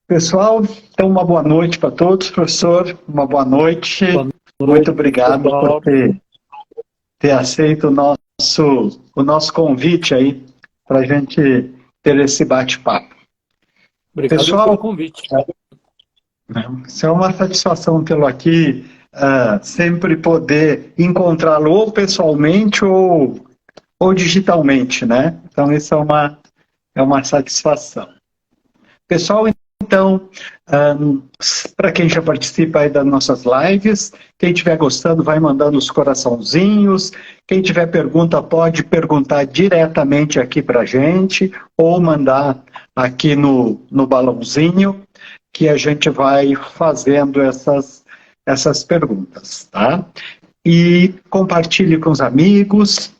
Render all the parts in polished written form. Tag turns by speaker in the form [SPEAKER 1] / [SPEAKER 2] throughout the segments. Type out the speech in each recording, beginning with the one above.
[SPEAKER 1] Pessoal, então uma boa noite para todos, professor, uma boa noite.
[SPEAKER 2] Boa noite.
[SPEAKER 1] Muito obrigado por ter aceito o nosso convite aí para a gente ter esse bate-papo.
[SPEAKER 2] Obrigado pelo convite.
[SPEAKER 1] Isso é uma satisfação tê-lo aqui, sempre poder encontrá-lo ou pessoalmente ou digitalmente, né? Então isso é uma satisfação. Pessoal, então, para quem já participa aí das nossas lives, quem estiver gostando vai mandando os coraçãozinhos, quem tiver pergunta pode perguntar diretamente aqui para a gente, ou mandar aqui no balãozinho, que a gente vai fazendo essas perguntas, tá? E compartilhe com os amigos.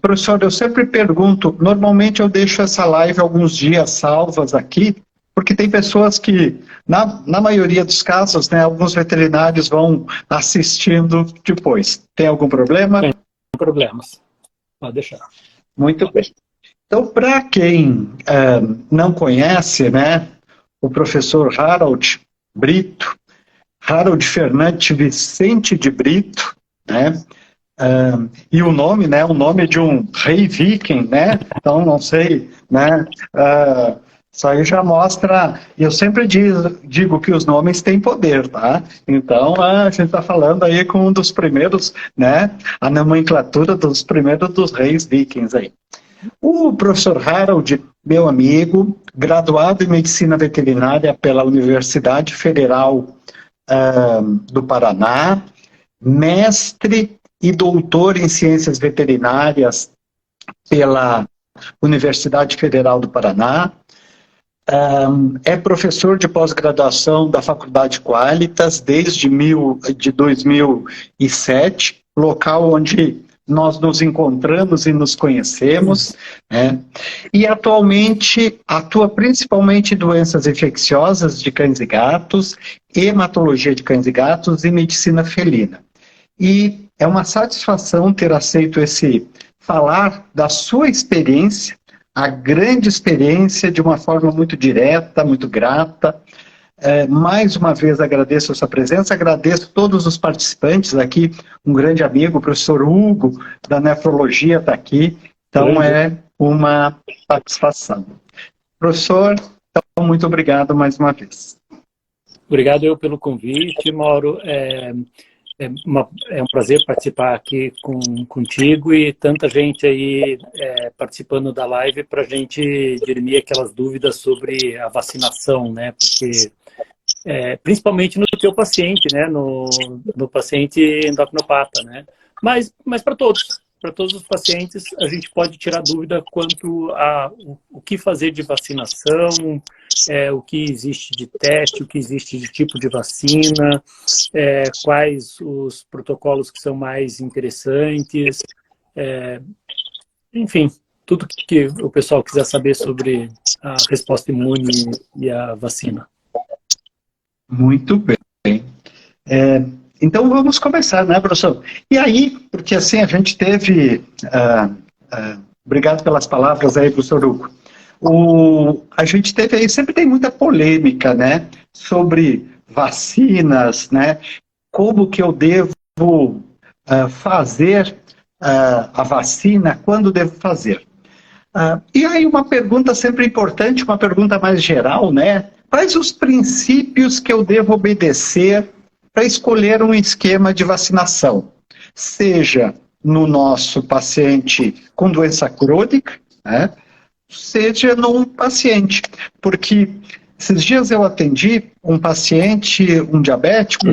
[SPEAKER 1] Professor, eu sempre pergunto, normalmente eu deixo essa live alguns dias salvas aqui, porque tem pessoas que, na maioria dos casos, né, alguns veterinários vão assistindo depois. Tem algum problema?
[SPEAKER 2] Tem problemas. Pode deixar.
[SPEAKER 1] Muito bem. Então, para quem não conhece, né, o professor Harold Brito, Harold Fernandes Vicente de Brito, né, e o nome, né, o nome de um rei viking, né, então não sei, né, isso aí já mostra, e eu sempre digo que os nomes têm poder, tá? Então a gente está falando aí com um dos primeiros, né, a nomenclatura dos primeiros dos reis vikings aí. O professor Harold, meu amigo, graduado em Medicina Veterinária pela Universidade Federal do Paraná, mestre e doutor em Ciências Veterinárias pela Universidade Federal do Paraná, é professor de pós-graduação da Faculdade Qualitas desde 2007, local onde nós nos encontramos e nos conhecemos, né? E atualmente atua principalmente em doenças infecciosas de cães e gatos, hematologia de cães e gatos e medicina felina. E é uma satisfação ter aceito falar da sua experiência, a grande experiência, de uma forma muito direta, muito grata. Mais uma vez agradeço a sua presença, agradeço todos os participantes aqui, um grande amigo, o professor Hugo, da nefrologia, está aqui, então é uma satisfação. Professor, então, muito obrigado mais uma vez.
[SPEAKER 2] Obrigado eu pelo convite, Mauro. É um prazer participar aqui contigo e tanta gente aí participando da live para a gente dirimir aquelas dúvidas sobre a vacinação, né? Porque, principalmente no teu paciente, né? No paciente endocrinopata, né? Mas para todos os pacientes, a gente pode tirar dúvida quanto a o que fazer de vacinação, o que existe de teste, o que existe de tipo de vacina, quais os protocolos que são mais interessantes, enfim, tudo que o pessoal quiser saber sobre a resposta imune e a vacina.
[SPEAKER 1] Muito bem. Então vamos começar, né, professor? E aí, porque assim a gente teve... obrigado pelas palavras aí, professor Hugo. A gente teve aí, sempre tem muita polêmica, né, sobre vacinas, né, como que eu devo fazer a vacina, quando devo fazer. E aí uma pergunta sempre importante, uma pergunta mais geral, né, quais os princípios que eu devo obedecer para escolher um esquema de vacinação, seja no nosso paciente com doença crônica, né, seja num paciente, porque esses dias eu atendi um paciente, um diabético,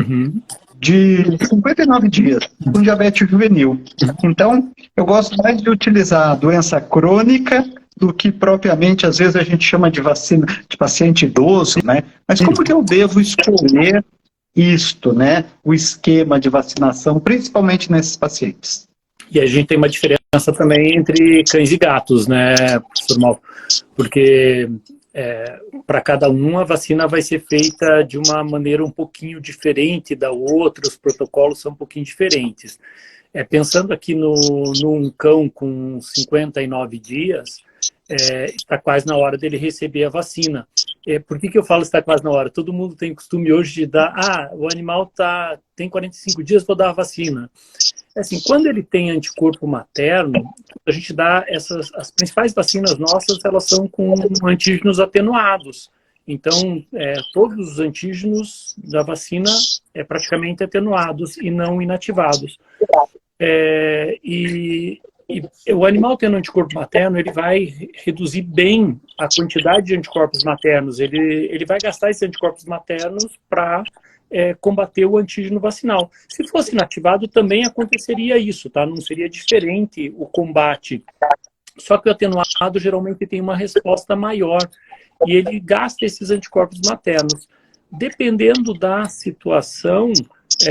[SPEAKER 1] de 59 dias, com diabetes juvenil. Então, eu gosto mais de utilizar a doença crônica do que propriamente, às vezes a gente chama de vacina de paciente idoso, né? Mas como que eu devo escolher isto, né? O esquema de vacinação, principalmente nesses pacientes?
[SPEAKER 2] E a gente tem uma diferença também entre cães e gatos, né, professor Mauro? Porque para cada um a vacina vai ser feita de uma maneira um pouquinho diferente da outra, os protocolos são um pouquinho diferentes. Pensando aqui num cão com 59 dias, está quase na hora dele receber a vacina. por que eu falo está quase na hora? Todo mundo tem costume hoje de dar, o animal tem 45 dias, vou dar a vacina. Assim, quando ele tem anticorpo materno, a gente dá as principais vacinas nossas, elas são com antígenos atenuados. Então, todos os antígenos da vacina praticamente atenuados e não inativados. E o animal tendo anticorpo materno, ele vai reduzir bem a quantidade de anticorpos maternos. Ele vai gastar esses anticorpos maternos para combater o antígeno vacinal. Se fosse inativado, também aconteceria isso, tá? Não seria diferente o combate. Só que o atenuado geralmente tem uma resposta maior e ele gasta esses anticorpos maternos. Dependendo da situação,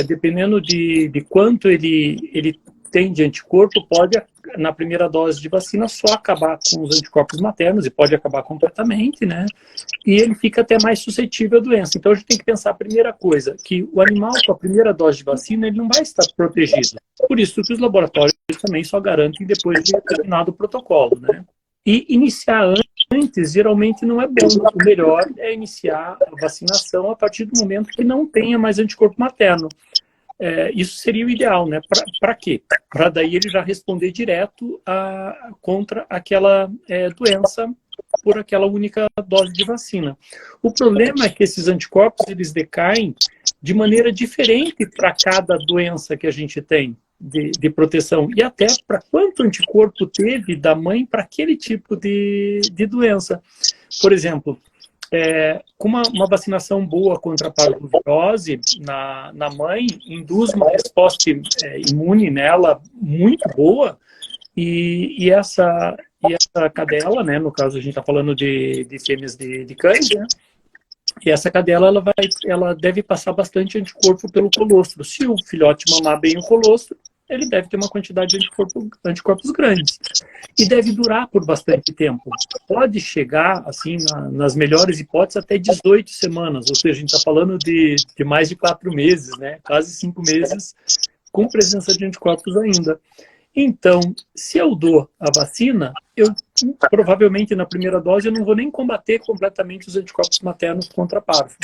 [SPEAKER 2] dependendo de quanto ele tem de anticorpo, pode, na primeira dose de vacina, só acabar com os anticorpos maternos, e pode acabar completamente, né? E ele fica até mais suscetível à doença. Então, a gente tem que pensar a primeira coisa, que o animal, com a primeira dose de vacina, ele não vai estar protegido. Por isso que os laboratórios também só garantem depois de determinado protocolo, né? E iniciar antes, geralmente, não é bom. O melhor é iniciar a vacinação a partir do momento que não tenha mais anticorpo materno. Isso seria o ideal, né? Para quê? Para daí ele já responder direto contra aquela doença por aquela única dose de vacina. O problema é que esses anticorpos, eles decaem de maneira diferente para cada doença que a gente tem de proteção, e até para quanto anticorpo teve da mãe para aquele tipo de doença. Por exemplo, com uma vacinação boa contra a parvovirose na mãe, induz uma resposta imune nela muito boa, e essa cadela, né, no caso a gente está falando de fêmeas de cães, né, e essa cadela ela deve passar bastante anticorpo pelo colostro. Se o filhote mamar bem o colostro, ele deve ter uma quantidade de anticorpos grandes. E deve durar por bastante tempo. Pode chegar, assim, nas melhores hipóteses, até 18 semanas. Ou seja, a gente está falando de mais de 4 meses, né? Quase 5 meses, com presença de anticorpos ainda. Então, se eu dou a vacina, eu provavelmente na primeira dose eu não vou nem combater completamente os anticorpos maternos contra a parvo.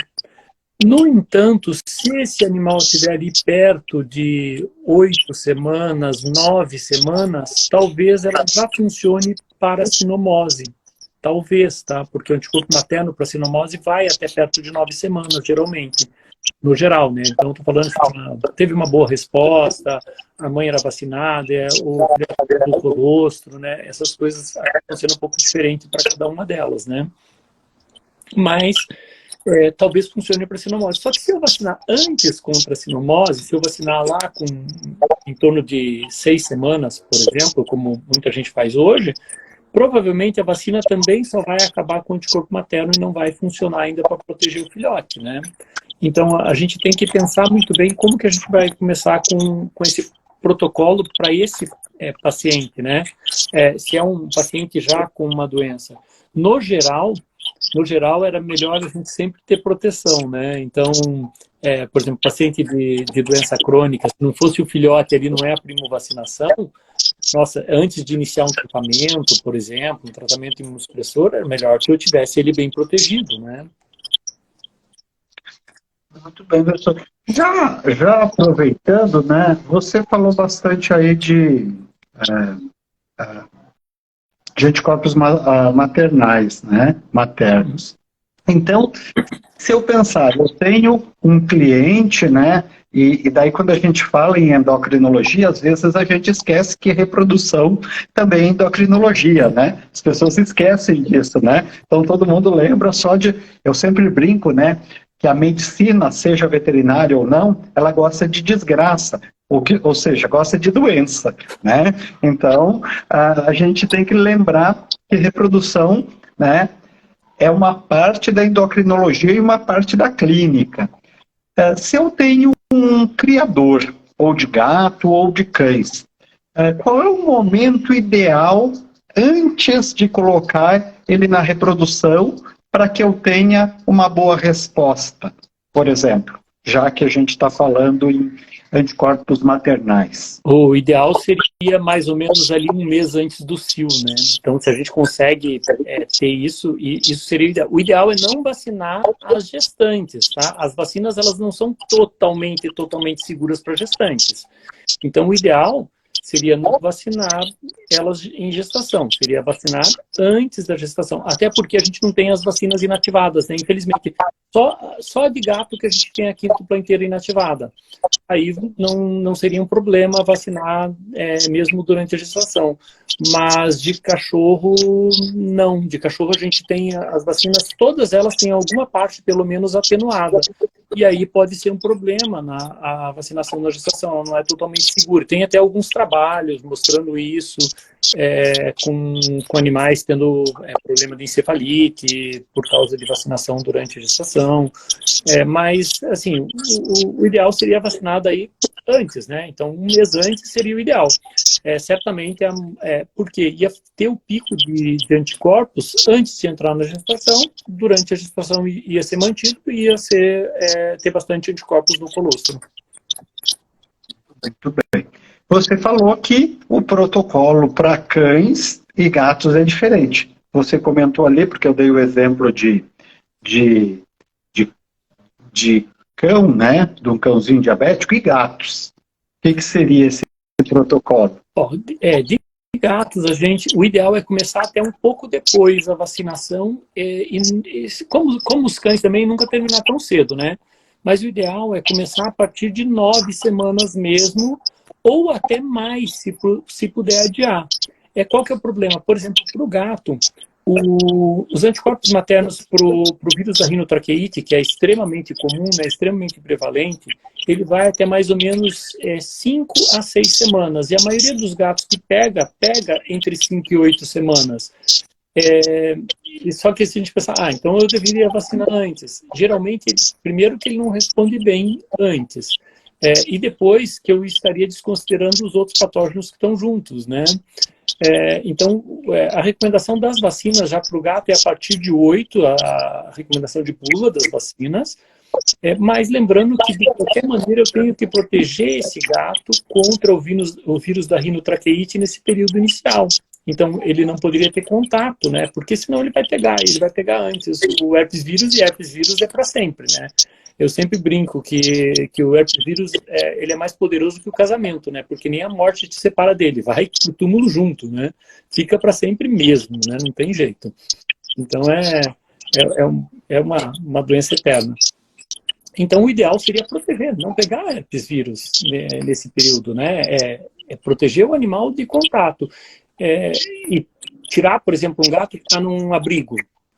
[SPEAKER 2] No entanto, se esse animal estiver ali perto de 8 semanas, 9 semanas, talvez ela já funcione para a sinomose. Talvez, tá? Porque o anticorpo materno para a sinomose vai até perto de 9 semanas, geralmente. No geral, né? Então, estou falando que teve uma boa resposta, a mãe era vacinada, o colostro, né? Essas coisas estão sendo um pouco diferentes para cada uma delas, né? Mas talvez funcione para a sinomose. Só que se eu vacinar antes contra a sinomose, se eu vacinar lá em torno de 6 semanas, por exemplo, como muita gente faz hoje, provavelmente a vacina também só vai acabar com o anticorpo materno e não vai funcionar ainda para proteger o filhote, né? Então, a gente tem que pensar muito bem como que a gente vai começar com esse protocolo para esse paciente, né? Se é um paciente já com uma doença. No geral, era melhor a gente sempre ter proteção, né? Então, por exemplo, paciente de doença crônica, se não fosse o filhote ali, não é a primovacinação, nossa, antes de iniciar um tratamento, por exemplo, um tratamento imunossupressor, é melhor que eu tivesse ele bem protegido, né?
[SPEAKER 1] Muito bem, professor. Já aproveitando, né, você falou bastante aí de anticorpos maternais, né, maternos. Então, se eu pensar, eu tenho um cliente, né, e daí quando a gente fala em endocrinologia, às vezes a gente esquece que reprodução também é endocrinologia, né? As pessoas esquecem disso, né? Então todo mundo lembra só eu sempre brinco, né, que a medicina, seja veterinária ou não, ela gosta de desgraça, ou seja, gosta de doença, né? Então, a gente tem que lembrar que reprodução, né, é uma parte da endocrinologia e uma parte da clínica. Se eu tenho um criador, ou de gato ou de cães, qual é o momento ideal antes de colocar ele na reprodução para que eu tenha uma boa resposta? Por exemplo, já que a gente está falando em anticorpos maternais?
[SPEAKER 2] O ideal seria mais ou menos ali um mês antes do cio, né? Então, se a gente consegue ter isso, e isso seria o ideal. O ideal é não vacinar as gestantes, tá? As vacinas, elas não são totalmente seguras para gestantes. Então, o ideal seria não vacinar elas em gestação, seria vacinar antes da gestação, até porque a gente não tem as vacinas inativadas, né? Infelizmente, só de gato que a gente tem a quíntupla inteira inativada. Aí não seria um problema vacinar mesmo durante a gestação. Mas de cachorro, não. De cachorro a gente tem as vacinas, todas elas têm alguma parte pelo menos atenuada. E aí pode ser um problema a vacinação na gestação, ela não é totalmente segura. Tem até alguns trabalhos mostrando isso, com animais tendo problema de encefalite por causa de vacinação durante a gestação. Mas, assim, o ideal seria vacinar daí antes, né? Então, um mês antes seria o ideal. Certamente, porque ia ter o pico de anticorpos antes de entrar na gestação, durante a gestação ia ser mantido e ia ter bastante anticorpos no colostro.
[SPEAKER 1] Muito bem. Você falou que o protocolo para cães e gatos é diferente. Você comentou ali, porque eu dei o exemplo de cão, né? De um cãozinho diabético e gatos. O que seria esse protocolo?
[SPEAKER 2] De gatos, o ideal é começar até um pouco depois a vacinação, como os cães também nunca terminar tão cedo, né? Mas o ideal é começar a partir de 9 semanas mesmo, ou até mais, se puder adiar. Qual que é o problema? Por exemplo, para o gato, os anticorpos maternos para o vírus da rinotraqueite, que é extremamente comum, né, extremamente prevalente, ele vai até mais ou menos 5 a 6 semanas. E a maioria dos gatos que pega entre 5 e 8 semanas. Só que se a gente pensar, então eu deveria vacinar antes. Geralmente, primeiro que ele não responde bem antes. E depois que eu estaria desconsiderando os outros patógenos que estão juntos, né? Então, a recomendação das vacinas já para o gato é a partir de 8, a recomendação de bula das vacinas, mas lembrando que, de qualquer maneira, eu tenho que proteger esse gato contra o vírus da rinotraqueite nesse período inicial. Então, ele não poderia ter contato, né? Porque senão ele vai pegar antes o herpes vírus, e herpes vírus é para sempre, né? Eu sempre brinco que o herpes vírus ele é mais poderoso que o casamento, né? Porque nem a morte te separa dele, vai pro túmulo junto, né? Fica para sempre mesmo, né? Não tem jeito. Então é uma doença eterna. Então o ideal seria proteger, não pegar herpes vírus nesse período, né? Proteger o animal de contato. E tirar, por exemplo, um gato que está num abrigo.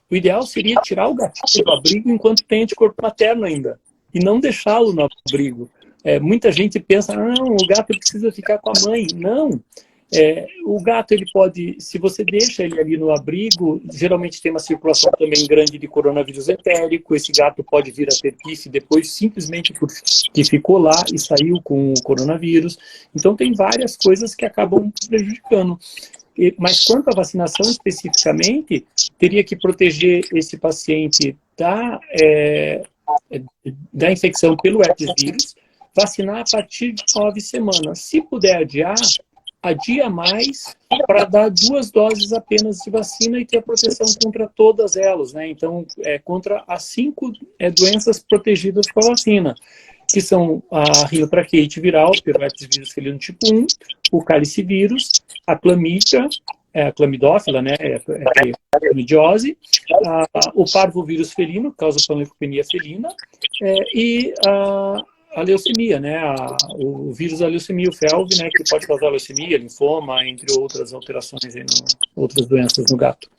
[SPEAKER 2] O ideal seria tirar o gatinho do abrigo enquanto tem anticorpo materno ainda, e não deixá-lo no abrigo. Muita gente pensa, não, o gato precisa ficar com a mãe. Não. O gato, ele pode, se você deixa ele ali no abrigo, geralmente tem uma circulação também grande de coronavírus entérico, esse gato pode vir a ter pif depois, simplesmente porque ficou lá e saiu com o coronavírus. Então tem várias coisas que acabam prejudicando. Mas quanto à vacinação especificamente, teria que proteger esse paciente da infecção pelo herpes vírus, vacinar a partir de 9 semanas. Se puder adiar, adia mais para dar 2 doses apenas de vacina e ter a proteção contra todas elas, né? Então, contra as 5 doenças protegidas com a vacina, que são a rinotraqueite viral, pelo herpes vírus felino tipo 1, o calicivírus, a clamídia, a clamidófila, né, a clamidiose, o parvovírus felino, que causa panleucopenia felina, e a leucemia, né, o vírus da leucemia, o FeLV, né, que pode causar leucemia, linfoma, entre outras alterações, outras doenças no gato.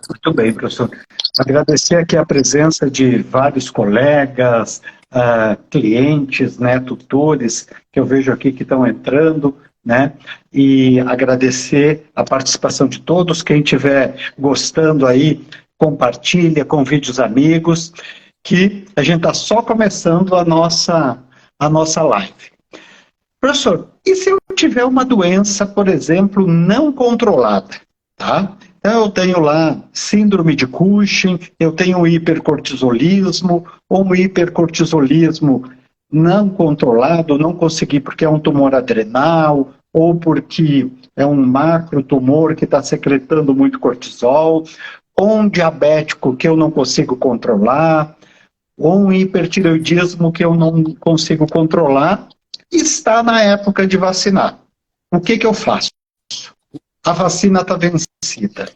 [SPEAKER 1] Muito bem, professor. Agradecer aqui a presença de vários colegas, clientes, né, tutores, que eu vejo aqui que estão entrando, né, e agradecer a participação de todos. Quem estiver gostando aí, compartilha, convide os amigos, que a gente está só começando a nossa live. Professor, e se eu tiver uma doença, por exemplo, não controlada, tá? Então, eu tenho lá síndrome de Cushing, eu tenho um hipercortisolismo, ou um hipercortisolismo não controlado, não consegui porque é um tumor adrenal, ou porque é um macrotumor que está secretando muito cortisol, ou um diabético que eu não consigo controlar, ou um hipertireoidismo que eu não consigo controlar, está na época de vacinar. O que eu faço? A vacina está vencida.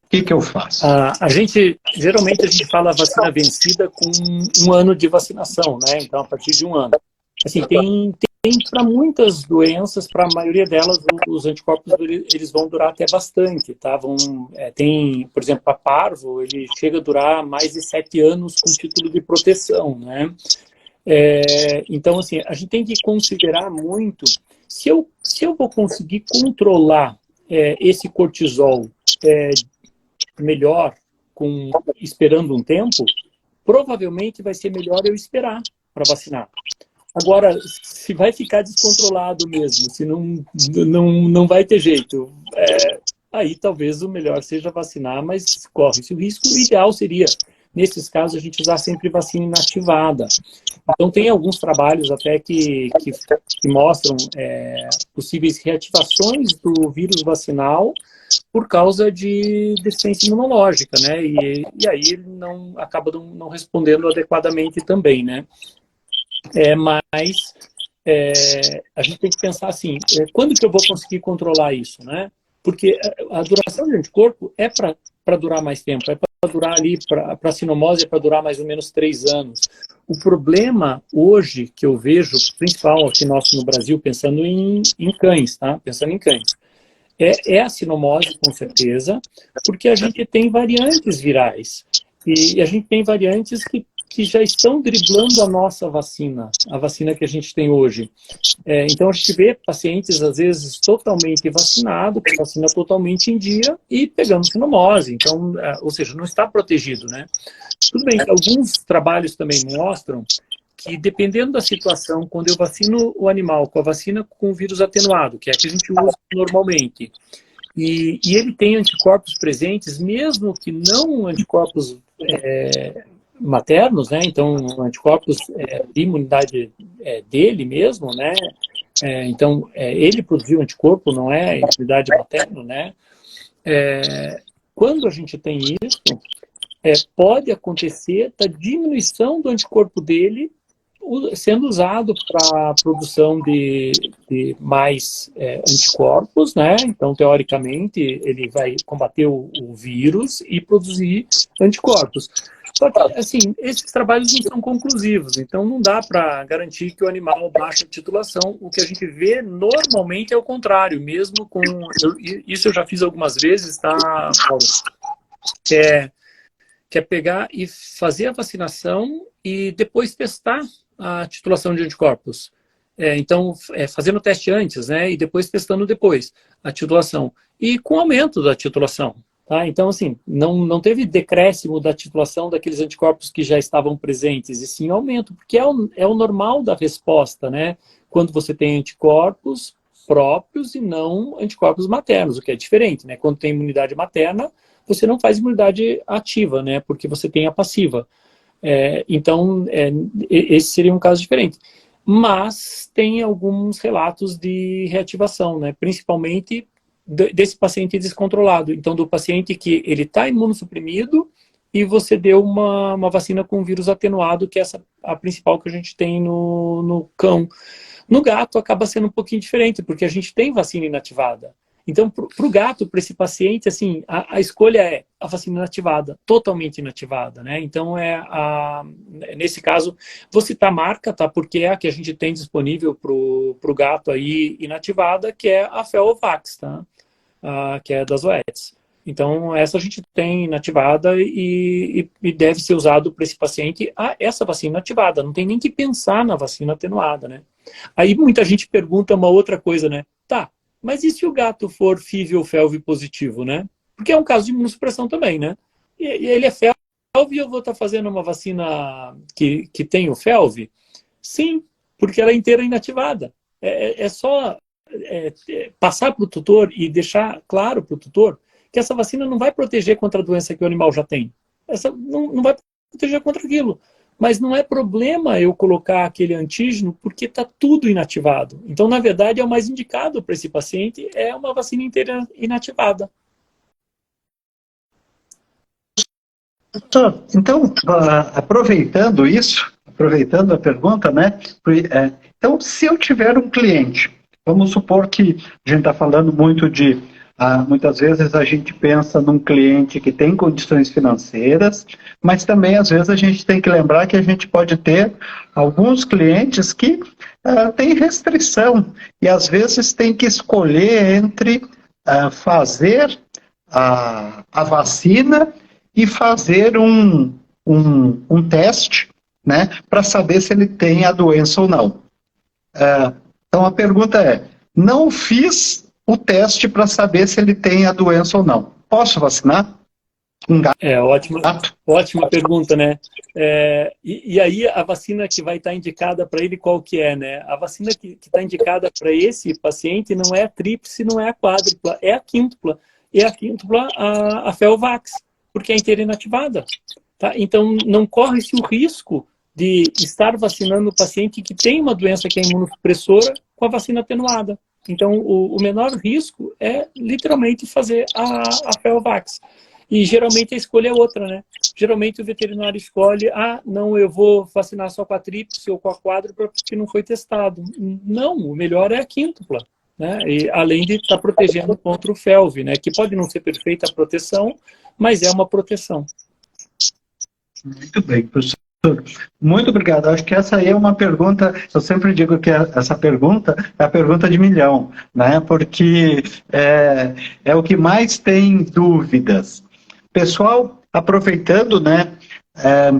[SPEAKER 1] O que eu faço?
[SPEAKER 2] Geralmente a gente fala vacina vencida com 1 ano de vacinação, né? Então, a partir de 1 ano. Assim, tem para muitas doenças, para a maioria delas, os anticorpos eles vão durar até bastante, tá? Tem, por exemplo, a parvo, ele chega a durar mais de 7 anos com título de proteção, né? Então, assim, a gente tem que considerar muito, se eu vou conseguir controlar esse cortisol melhor esperando um tempo, provavelmente vai ser melhor eu esperar para vacinar. Agora, se vai ficar descontrolado mesmo, se não vai ter jeito, aí talvez o melhor seja vacinar, mas corre-se o risco. O ideal seria, nesses casos, a gente usar sempre vacina inativada. Então, tem alguns trabalhos até que mostram possíveis reativações do vírus vacinal por causa de deficiência imunológica, né? E aí ele acaba não respondendo adequadamente também, né? Mas a gente tem que pensar assim, quando que eu vou conseguir controlar isso, né? Porque a duração do anticorpo é para durar mais tempo, é para durar ali, para a sinomose é para durar mais ou menos 3 anos. O problema hoje que eu vejo, principal aqui no Brasil, pensando em cães, tá? Pensando em cães, é a sinomose, com certeza, porque a gente tem variantes virais. E a gente tem variantes que já estão driblando a nossa vacina, a vacina que a gente tem hoje. Então, a gente vê pacientes, às vezes, totalmente vacinados, com vacina totalmente em dia, e pegando sinomose. Então, ou seja, não está protegido, né? Tudo bem, alguns trabalhos também mostram que, dependendo da situação, quando eu vacino o animal com a vacina com vírus atenuado, que é a que a gente usa normalmente, e ele tem anticorpos presentes, mesmo que não anticorpos maternos, né? Então, anticorpos de imunidade dele mesmo, né? Então, ele produziu anticorpo, não é imunidade materna, né? Quando a gente tem isso, pode acontecer da diminuição do anticorpo dele sendo usado para a produção de mais anticorpos, né? Então, teoricamente, ele vai combater o vírus e produzir anticorpos. Só que, assim, esses trabalhos não são conclusivos, então não dá para garantir que o animal baixe a titulação. O que a gente vê normalmente é o contrário, mesmo com... Isso eu já fiz algumas vezes, tá, Paulo? Que é pegar e fazer a vacinação e depois testar a titulação de anticorpos. Então, fazendo o teste antes, né, e depois testando depois a titulação. E com aumento da titulação. Tá? Então, assim, não teve decréscimo da titulação daqueles anticorpos que já estavam presentes, e sim aumento, porque é o normal da resposta, né? Quando você tem anticorpos próprios e não anticorpos maternos, o que é diferente, né? Quando tem imunidade materna, você não faz imunidade ativa, né? Porque você tem a passiva. Então, esse seria um caso diferente. Mas tem alguns relatos de reativação, né? Principalmente desse paciente descontrolado. Então, do paciente que ele está imunossuprimido e você deu uma vacina com vírus atenuado, que é a principal que a gente tem no cão. No gato acaba sendo um pouquinho diferente, porque a gente tem vacina inativada. Então, para o gato, para esse paciente, assim, a escolha é a vacina inativada, totalmente inativada, né? Então, nesse caso, vou citar a marca, tá? Porque é a que a gente tem disponível para o gato aí inativada, que é a Felvax, tá? Que é das Zoetis. Então, essa a gente tem inativada e deve ser usado para esse paciente essa vacina inativada. Não tem nem que pensar na vacina atenuada, né? Aí muita gente pergunta uma outra coisa, né? Tá, mas e se o gato for FIV ou FeLV positivo, né? Porque é um caso de imunossupressão também, né? E ele é FeLV e eu vou estar fazendo uma vacina que tem o FeLV? Sim, porque ela é inteira inativada. É só passar para o tutor e deixar claro para o tutor que essa vacina não vai proteger contra a doença que o animal já tem. Essa não vai proteger contra aquilo. Mas não é problema eu colocar aquele antígeno porque está tudo inativado. Então, na verdade, é o mais indicado para esse paciente, é uma vacina inteira inativada.
[SPEAKER 1] Então, aproveitando isso, aproveitando a pergunta, né? Então, se eu tiver um cliente, vamos supor que a gente está falando muito de, muitas vezes a gente pensa num cliente que tem condições financeiras, mas também às vezes a gente tem que lembrar que a gente pode ter alguns clientes que têm restrição e às vezes tem que escolher entre fazer a vacina e fazer um teste, né, para saber se ele tem a doença ou não. Então a pergunta é, não fiz o teste para saber se ele tem a doença ou não. Posso vacinar?
[SPEAKER 2] Ótima pergunta, né? E aí a vacina que vai estar indicada para ele qual que é, né? A vacina que está indicada para esse paciente não é a tríplice, não é a quádrupla, é a quíntupla. E a quíntupla, a Felvax, porque é inteira inativada. Tá? Então não corre-se o risco de estar vacinando o paciente que tem uma doença que é imunossupressora com a vacina atenuada. Então o menor risco é literalmente fazer a Felvax. E geralmente a escolha é outra, né? Geralmente o veterinário escolhe, não, eu vou vacinar só com a tríplice ou com a quádrupla porque não foi testado. Não, o melhor é a quíntupla, né? E, além de estar protegendo contra o FeLV, né? Que pode não ser perfeita a proteção, mas é uma proteção.
[SPEAKER 1] Muito bem, professor. Muito obrigado. Acho que essa aí é uma pergunta, eu sempre digo que essa pergunta é a pergunta de milhão, né? Porque é o que mais tem dúvidas. Pessoal, aproveitando, né,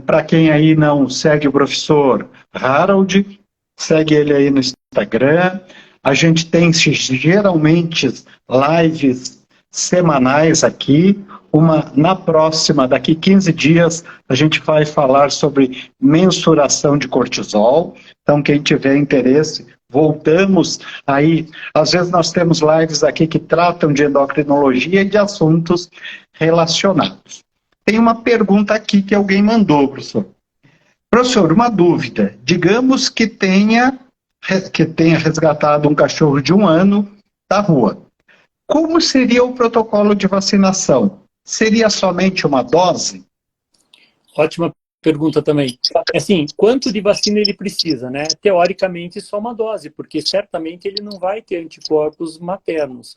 [SPEAKER 1] para quem aí não segue o professor Harold, segue ele aí no Instagram. A gente tem geralmente lives semanais aqui. Uma na próxima, daqui 15 dias, a gente vai falar sobre mensuração de cortisol. Então, quem tiver interesse, voltamos aí. Às vezes nós temos lives aqui que tratam de endocrinologia e de assuntos relacionados. Tem uma pergunta aqui que alguém mandou, professor. Professor, uma dúvida. Digamos que tenha resgatado um cachorro de 1 ano da rua. Como seria o protocolo de vacinação? Seria somente uma dose?
[SPEAKER 2] Ótima pergunta também. Assim, quanto de vacina ele precisa, né? Teoricamente, só uma dose, porque certamente ele não vai ter anticorpos maternos,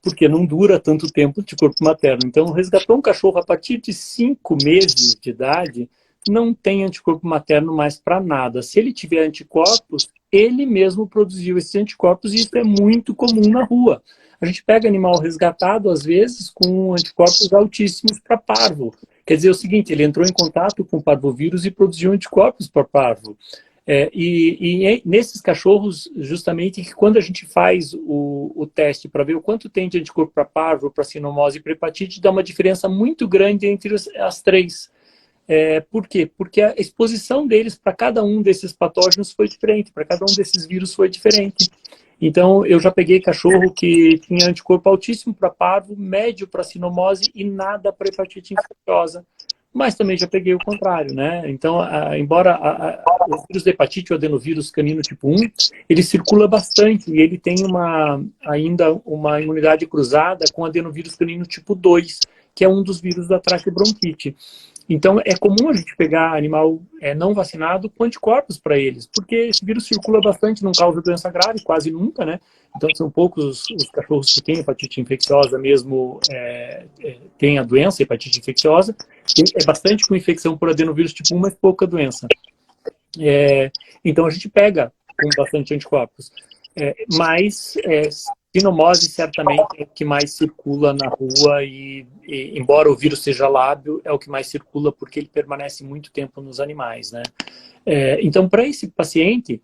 [SPEAKER 2] porque não dura tanto tempo o anticorpo materno. Então, resgatou um cachorro a partir de 5 meses de idade, não tem anticorpo materno mais para nada. Se ele tiver anticorpos, ele mesmo produziu esses anticorpos, e isso é muito comum na rua. A gente pega animal resgatado, às vezes, com anticorpos altíssimos para parvo. Quer dizer o seguinte, ele entrou em contato com o parvovírus e produziu anticorpos para parvo. Nesses cachorros, justamente, que quando a gente faz o teste para ver o quanto tem de anticorpo para parvo, para sinomose e para hepatite, dá uma diferença muito grande entre as três. Por quê? Porque a exposição deles para cada um desses patógenos foi diferente, para cada um desses vírus foi diferente. Então, eu já peguei cachorro que tinha anticorpo altíssimo para parvo, médio para sinomose e nada para hepatite infecciosa. Mas também já peguei o contrário, né? Então, embora o vírus da hepatite, o adenovírus canino tipo 1, ele circula bastante e ele tem ainda uma imunidade cruzada com o adenovírus canino tipo 2, que é um dos vírus da traqueobronquite. Então, é comum a gente pegar animal não vacinado com anticorpos para eles, porque esse vírus circula bastante, não causa doença grave, quase nunca, né? Então, são poucos os cachorros que têm hepatite infecciosa mesmo, têm a doença, hepatite infecciosa. É bastante com infecção por adenovírus tipo 1, mas pouca doença. Então, a gente pega com bastante anticorpos. Mas sinomose certamente é o que mais circula na rua e embora o vírus seja lábil, é o que mais circula porque ele permanece muito tempo nos animais, né? Então, para esse paciente,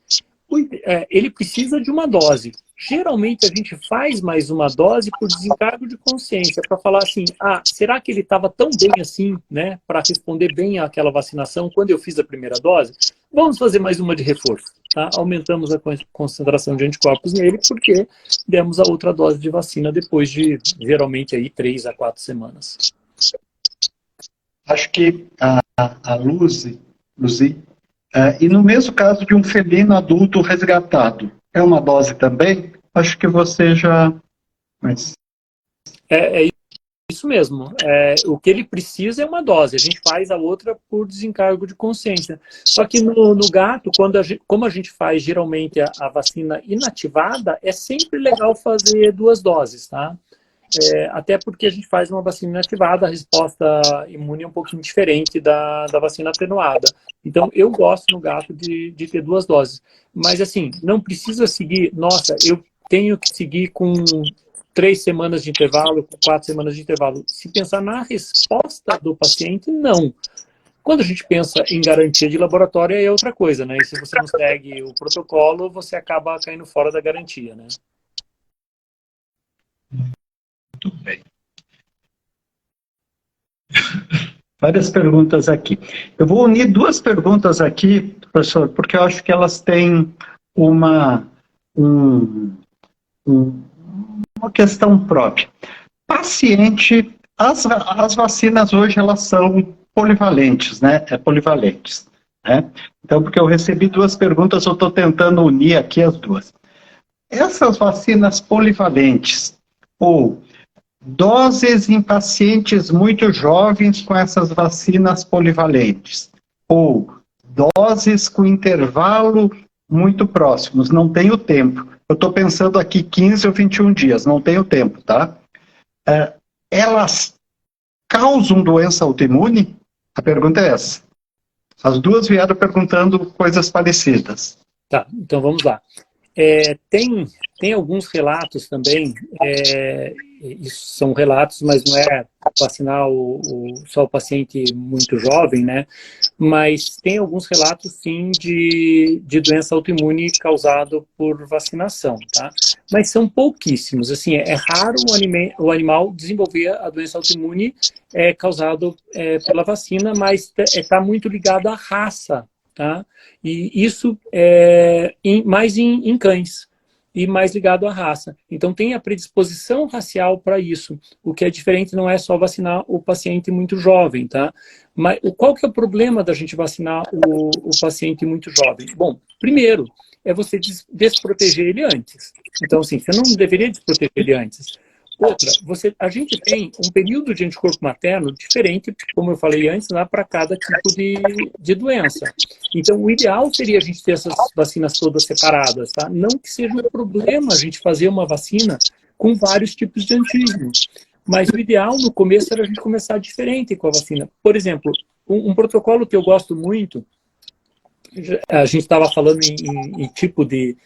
[SPEAKER 2] ele precisa de uma dose. Geralmente a gente faz mais uma dose por desencargo de consciência, para falar assim, será que ele estava tão bem assim, né, para responder bem àquela vacinação quando eu fiz a primeira dose? Vamos fazer mais uma de reforço. Tá? Aumentamos a concentração de anticorpos nele porque demos a outra dose de vacina depois de, geralmente, aí, 3 a 4 semanas.
[SPEAKER 1] Acho que a Luzi E no mesmo caso de um felino adulto resgatado, é uma dose também? Acho que você já... Mas...
[SPEAKER 2] É isso mesmo. O que ele precisa é uma dose. A gente faz a outra por desencargo de consciência. Só que no gato, como a gente faz geralmente a vacina inativada, é sempre legal fazer 2 doses, tá? Até porque a gente faz uma vacina inativada, a resposta imune é um pouquinho diferente da vacina atenuada. Então, eu gosto no gato de ter 2 doses. Mas, assim, não precisa seguir... Nossa, eu tenho que seguir com 3 semanas de intervalo, com 4 semanas de intervalo. Se pensar na resposta do paciente, não. Quando a gente pensa em garantia de laboratório, é outra coisa, né? E se você não segue o protocolo, você acaba caindo fora da garantia, né?
[SPEAKER 1] Muito bem. Várias perguntas aqui. Eu vou unir 2 perguntas aqui, professor, porque eu acho que elas têm uma questão própria. Paciente, as vacinas hoje elas são polivalentes, né? Polivalentes, né? Então, porque eu recebi 2 perguntas, eu estou tentando unir aqui as 2. Essas vacinas polivalentes, ou doses em pacientes muito jovens com essas vacinas polivalentes, ou doses com intervalo muito próximos, não tenho tempo. Eu estou pensando aqui 15 ou 21 dias, não tenho tempo, tá? Elas causam doença autoimune? A pergunta é essa. As 2 vieram perguntando coisas parecidas.
[SPEAKER 2] Tá, então vamos lá. Tem alguns relatos também, isso são relatos, mas não é vacinar só o paciente muito jovem, né? Mas tem alguns relatos, sim, de doença autoimune causado por vacinação, tá? Mas são pouquíssimos, assim, é raro o animal desenvolver a doença autoimune causado pela vacina, mas está muito ligado à raça, tá? E isso mais em cães e mais ligado à raça. Então tem a predisposição racial para isso. O que é diferente não é só vacinar o paciente muito jovem, tá? Mas qual que é o problema da gente vacinar o paciente muito jovem? Bom, primeiro, é você desproteger ele antes. Então, assim, você não deveria desproteger ele antes. Outra, a gente tem um período de anticorpo materno diferente, como eu falei antes, né, para cada tipo de doença. Então, o ideal seria a gente ter essas vacinas todas separadas, tá? Não que seja um problema a gente fazer uma vacina com vários tipos de antígeno. Mas o ideal, no começo, era a gente começar diferente com a vacina. Por exemplo, um protocolo que eu gosto muito, a gente estava falando em tipo de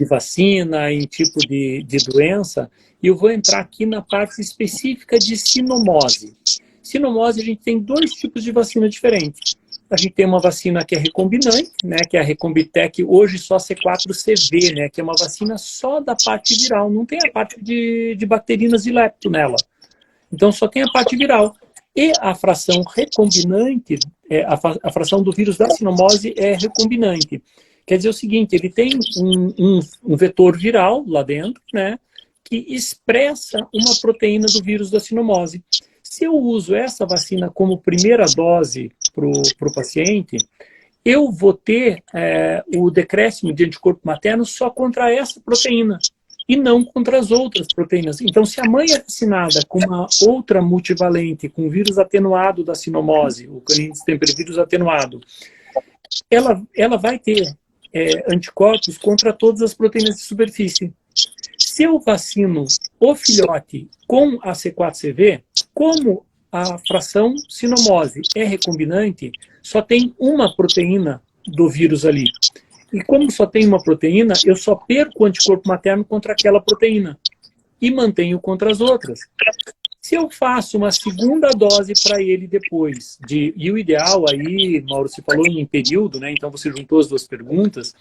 [SPEAKER 2] vacina, em tipo de doença, e eu vou entrar aqui na parte específica de sinomose. Sinomose, a gente tem 2 tipos de vacina diferentes. A gente tem uma vacina que é recombinante, né, que é a Recombitec, hoje só C4CV, né, que é uma vacina só da parte viral, não tem a parte de bacterinas e lepto nela. Então só tem a parte viral. E a fração recombinante, a fração do vírus da sinomose é recombinante. Quer dizer o seguinte, ele tem um vetor viral lá dentro, né, que expressa uma proteína do vírus da sinomose. Se eu uso essa vacina como primeira dose para o paciente, eu vou ter o decréscimo de anticorpo materno só contra essa proteína e não contra as outras proteínas. Então, se a mãe é vacinada com uma outra multivalente, com vírus atenuado da sinomose, o canino distempervírus atenuado, ela vai ter anticorpos contra todas as proteínas de superfície. Se eu vacino o filhote com a C4CV, como a fração sinomose é recombinante, só tem uma proteína do vírus ali. E como só tem uma proteína, eu só perco o anticorpo materno contra aquela proteína e mantenho contra as outras. Se eu faço uma segunda dose para ele depois, e o ideal aí, Mauro, você falou em período, né? Então você juntou as 2 perguntas.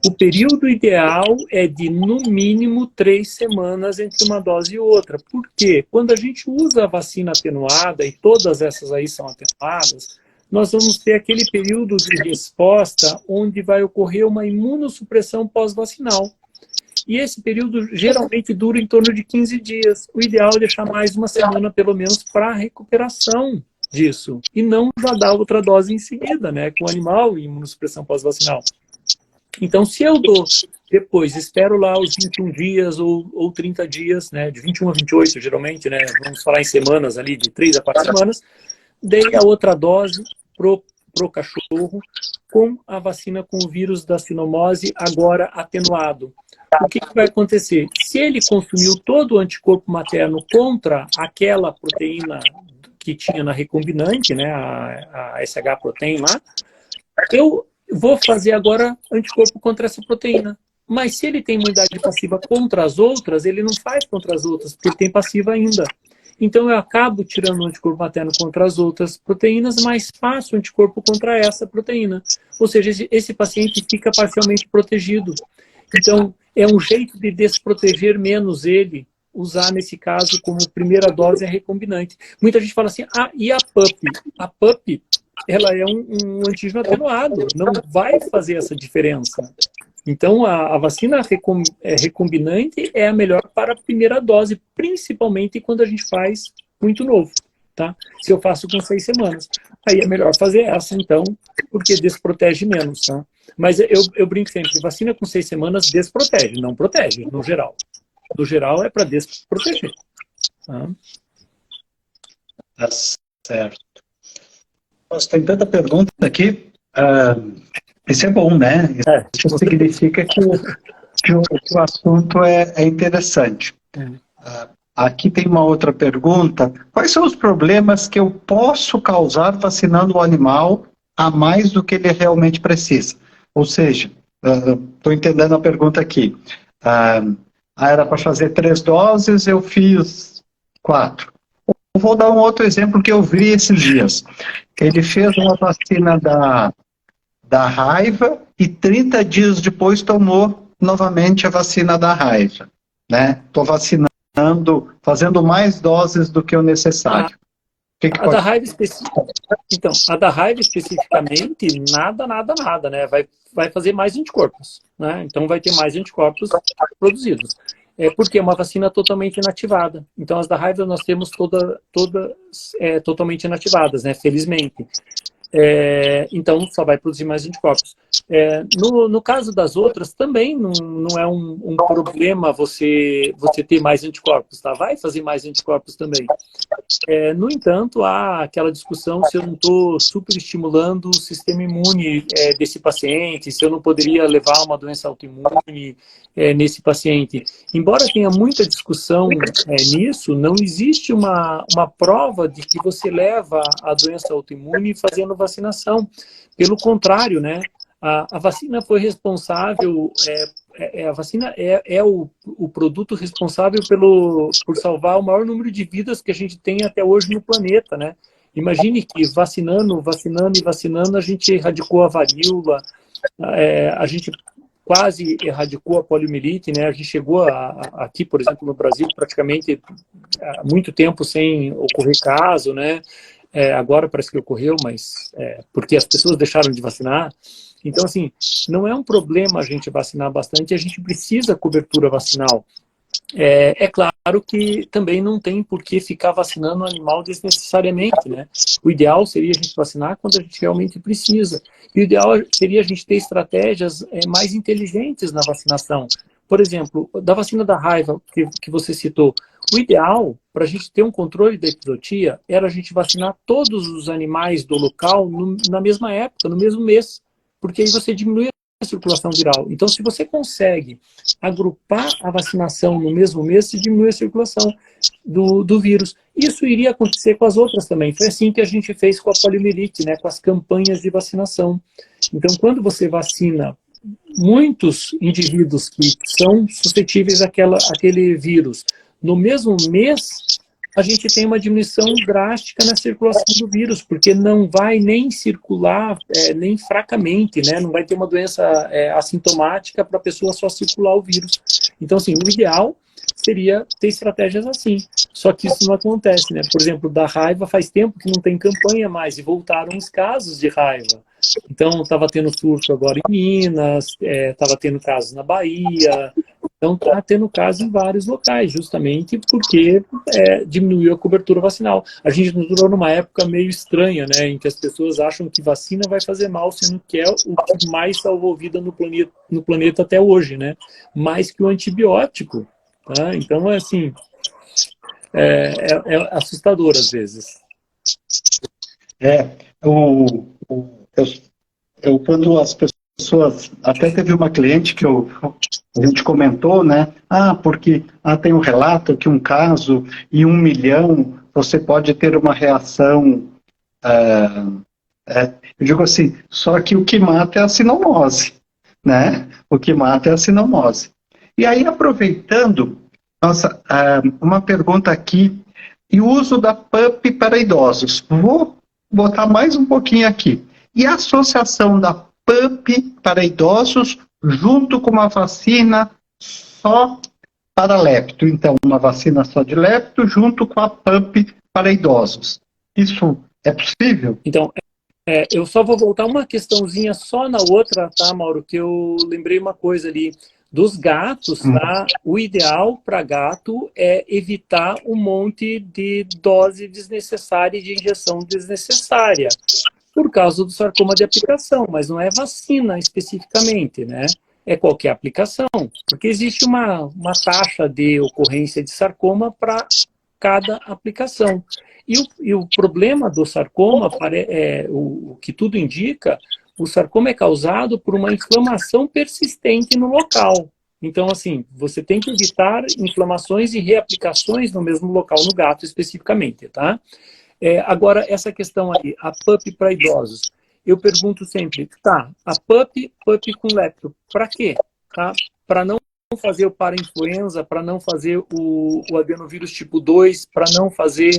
[SPEAKER 2] O período ideal é de, no mínimo, 3 semanas entre uma dose e outra. Por quê? Quando a gente usa a vacina atenuada, e todas essas aí são atenuadas, nós vamos ter aquele período de resposta onde vai ocorrer uma imunossupressão pós-vacinal. E esse período geralmente dura em torno de 15 dias. O ideal é deixar mais uma semana, pelo menos, para a recuperação disso e não já dar outra dose em seguida, né, com o animal e imunossupressão pós-vacinal. Então, se eu dou depois, espero lá os 21 dias ou 30 dias, né, de 21 a 28, geralmente, né, vamos falar em semanas ali, de 3 a 4 semanas, dei a outra dose pro cachorro com a vacina com o vírus da sinomose agora atenuado. O que vai acontecer? Se ele consumiu todo o anticorpo materno contra aquela proteína que tinha na recombinante, né, a SH protein lá, eu vou fazer agora anticorpo contra essa proteína. Mas se ele tem imunidade passiva contra as outras, ele não faz contra as outras, porque ele tem passiva ainda. Então eu acabo tirando o anticorpo materno contra as outras proteínas, mas faço o anticorpo contra essa proteína. Ou seja, esse paciente fica parcialmente protegido. Então, é um jeito de desproteger menos ele, usar nesse caso como primeira dose a recombinante. Muita gente fala assim, e a PUP? A PUP, ela é um antígeno atenuado, não vai fazer essa diferença. Então, a vacina recombinante é a melhor para a primeira dose, principalmente quando a gente faz muito novo, tá? Se eu faço com 6 semanas. Aí é melhor fazer essa, então, porque desprotege menos, tá? Mas eu brinco sempre, vacina com 6 semanas desprotege, não protege, no geral. No geral é para desproteger. Tá?
[SPEAKER 1] Tá certo. Nossa, tem tanta pergunta aqui. Isso é bom, né? Isso significa que o assunto é interessante. Aqui tem uma outra pergunta. Quais são os problemas que eu posso causar vacinando o animal a mais do que ele realmente precisa? Ou seja, estou entendendo a pergunta aqui. Era para fazer 3 doses, eu fiz 4. Eu vou dar um outro exemplo que eu vi esses dias. Ele fez uma vacina da raiva e 30 dias depois tomou novamente a vacina da raiva. Estou vacinando, fazendo mais doses do que o necessário.
[SPEAKER 2] A da raiva então, a da raiva especificamente, nada, né? Vai fazer mais anticorpos, né? Então vai ter mais anticorpos produzidos. Porque é uma vacina totalmente inativada. Então as da raiva nós temos todas totalmente inativadas, né? Felizmente. Então só vai produzir mais anticorpos. No caso das outras, também não é um problema você ter mais anticorpos, tá? Vai fazer mais anticorpos também. No entanto, há aquela discussão se eu não estou superestimulando o sistema imune desse paciente, se eu não poderia levar uma doença autoimune nesse paciente. Embora tenha muita discussão nisso, não existe uma prova de que você leva a doença autoimune fazendo vacinação. Pelo contrário, né? A vacina foi responsável, a vacina é o produto responsável por salvar o maior número de vidas que a gente tem até hoje no planeta, né? Imagine que vacinando, a gente erradicou a varíola, a gente quase erradicou a poliomielite, né? A gente chegou aqui, por exemplo, no Brasil, praticamente há muito tempo sem ocorrer caso, né? Agora parece que ocorreu, mas porque as pessoas deixaram de vacinar. Então, assim, não é um problema a gente vacinar bastante, a gente precisa cobertura vacinal. É claro que também não tem por que ficar vacinando o animal desnecessariamente, né? O ideal seria a gente vacinar quando a gente realmente precisa. E o ideal seria a gente ter estratégias mais inteligentes na vacinação. Por exemplo, da vacina da raiva que você citou, o ideal para a gente ter um controle da epizootia era a gente vacinar todos os animais do local na mesma época, no mesmo mês. Porque aí você diminui a circulação viral. Então, se você consegue agrupar a vacinação no mesmo mês, você diminui a circulação do vírus. Isso iria acontecer com as outras também. Foi assim que a gente fez com a poliomielite, né, com as campanhas de vacinação. Então, quando você vacina muitos indivíduos que são suscetíveis àquele vírus no mesmo mês, a gente tem uma diminuição drástica na circulação do vírus, porque não vai nem circular nem fracamente, né? Não vai ter uma doença assintomática para a pessoa só circular o vírus. Então, assim, o ideal seria ter estratégias assim. Só que isso não acontece, né? Por exemplo, da raiva faz tempo que não tem campanha mais, e voltaram os casos de raiva. Então, estava tendo surto agora em Minas, estava tendo casos na Bahia, Então, está tendo casos em vários locais, justamente porque diminuiu a cobertura vacinal. A gente entrou numa época meio estranha, né, em que as pessoas acham que vacina vai fazer mal, sendo que é o que mais salvou vida no planeta até hoje, né? Mais que o antibiótico. Tá? Então, assim, é assustador às vezes.
[SPEAKER 1] É, quando as pessoas, até teve uma cliente que a gente comentou, né? Porque tem um relato que um caso em 1 milhão você pode ter uma reação. Eu digo assim, só que o que mata é a sinomose, né? O que mata é a sinomose. E aí, aproveitando, uma pergunta aqui, e o uso da PUP para idosos. Vou botar mais um pouquinho aqui. E a associação da PUP para idosos junto com uma vacina só para lepto. Então, uma vacina só de lepto junto com a PUP para idosos. Isso é possível?
[SPEAKER 2] Então, eu só vou voltar uma questãozinha só na outra, tá, Mauro? Que eu lembrei uma coisa ali. Dos gatos, tá? O ideal para gato é evitar um monte de dose desnecessária e de injeção desnecessária, por causa do sarcoma de aplicação, mas não é vacina especificamente, né? É qualquer aplicação, porque existe uma taxa de ocorrência de sarcoma para cada aplicação. E o problema do sarcoma, o que tudo indica, o sarcoma é causado por uma inflamação persistente no local. Então, assim, você tem que evitar inflamações e reaplicações no mesmo local, no gato especificamente, tá? Agora, essa questão aí, a PUP para idosos. Eu pergunto sempre, tá, a PUP com lepto, para quê? Tá? Para não fazer o parainfluenza, para não fazer o adenovírus tipo 2, para não fazer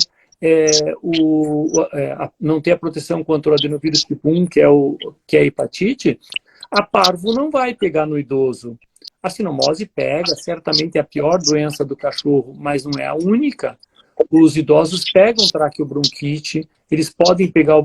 [SPEAKER 2] não ter a proteção contra o adenovírus tipo 1, que é a hepatite, a parvo não vai pegar no idoso. A sinomose pega, certamente é a pior doença do cachorro, mas não é a única. Os idosos pegam traqueobronquite, eles podem pegar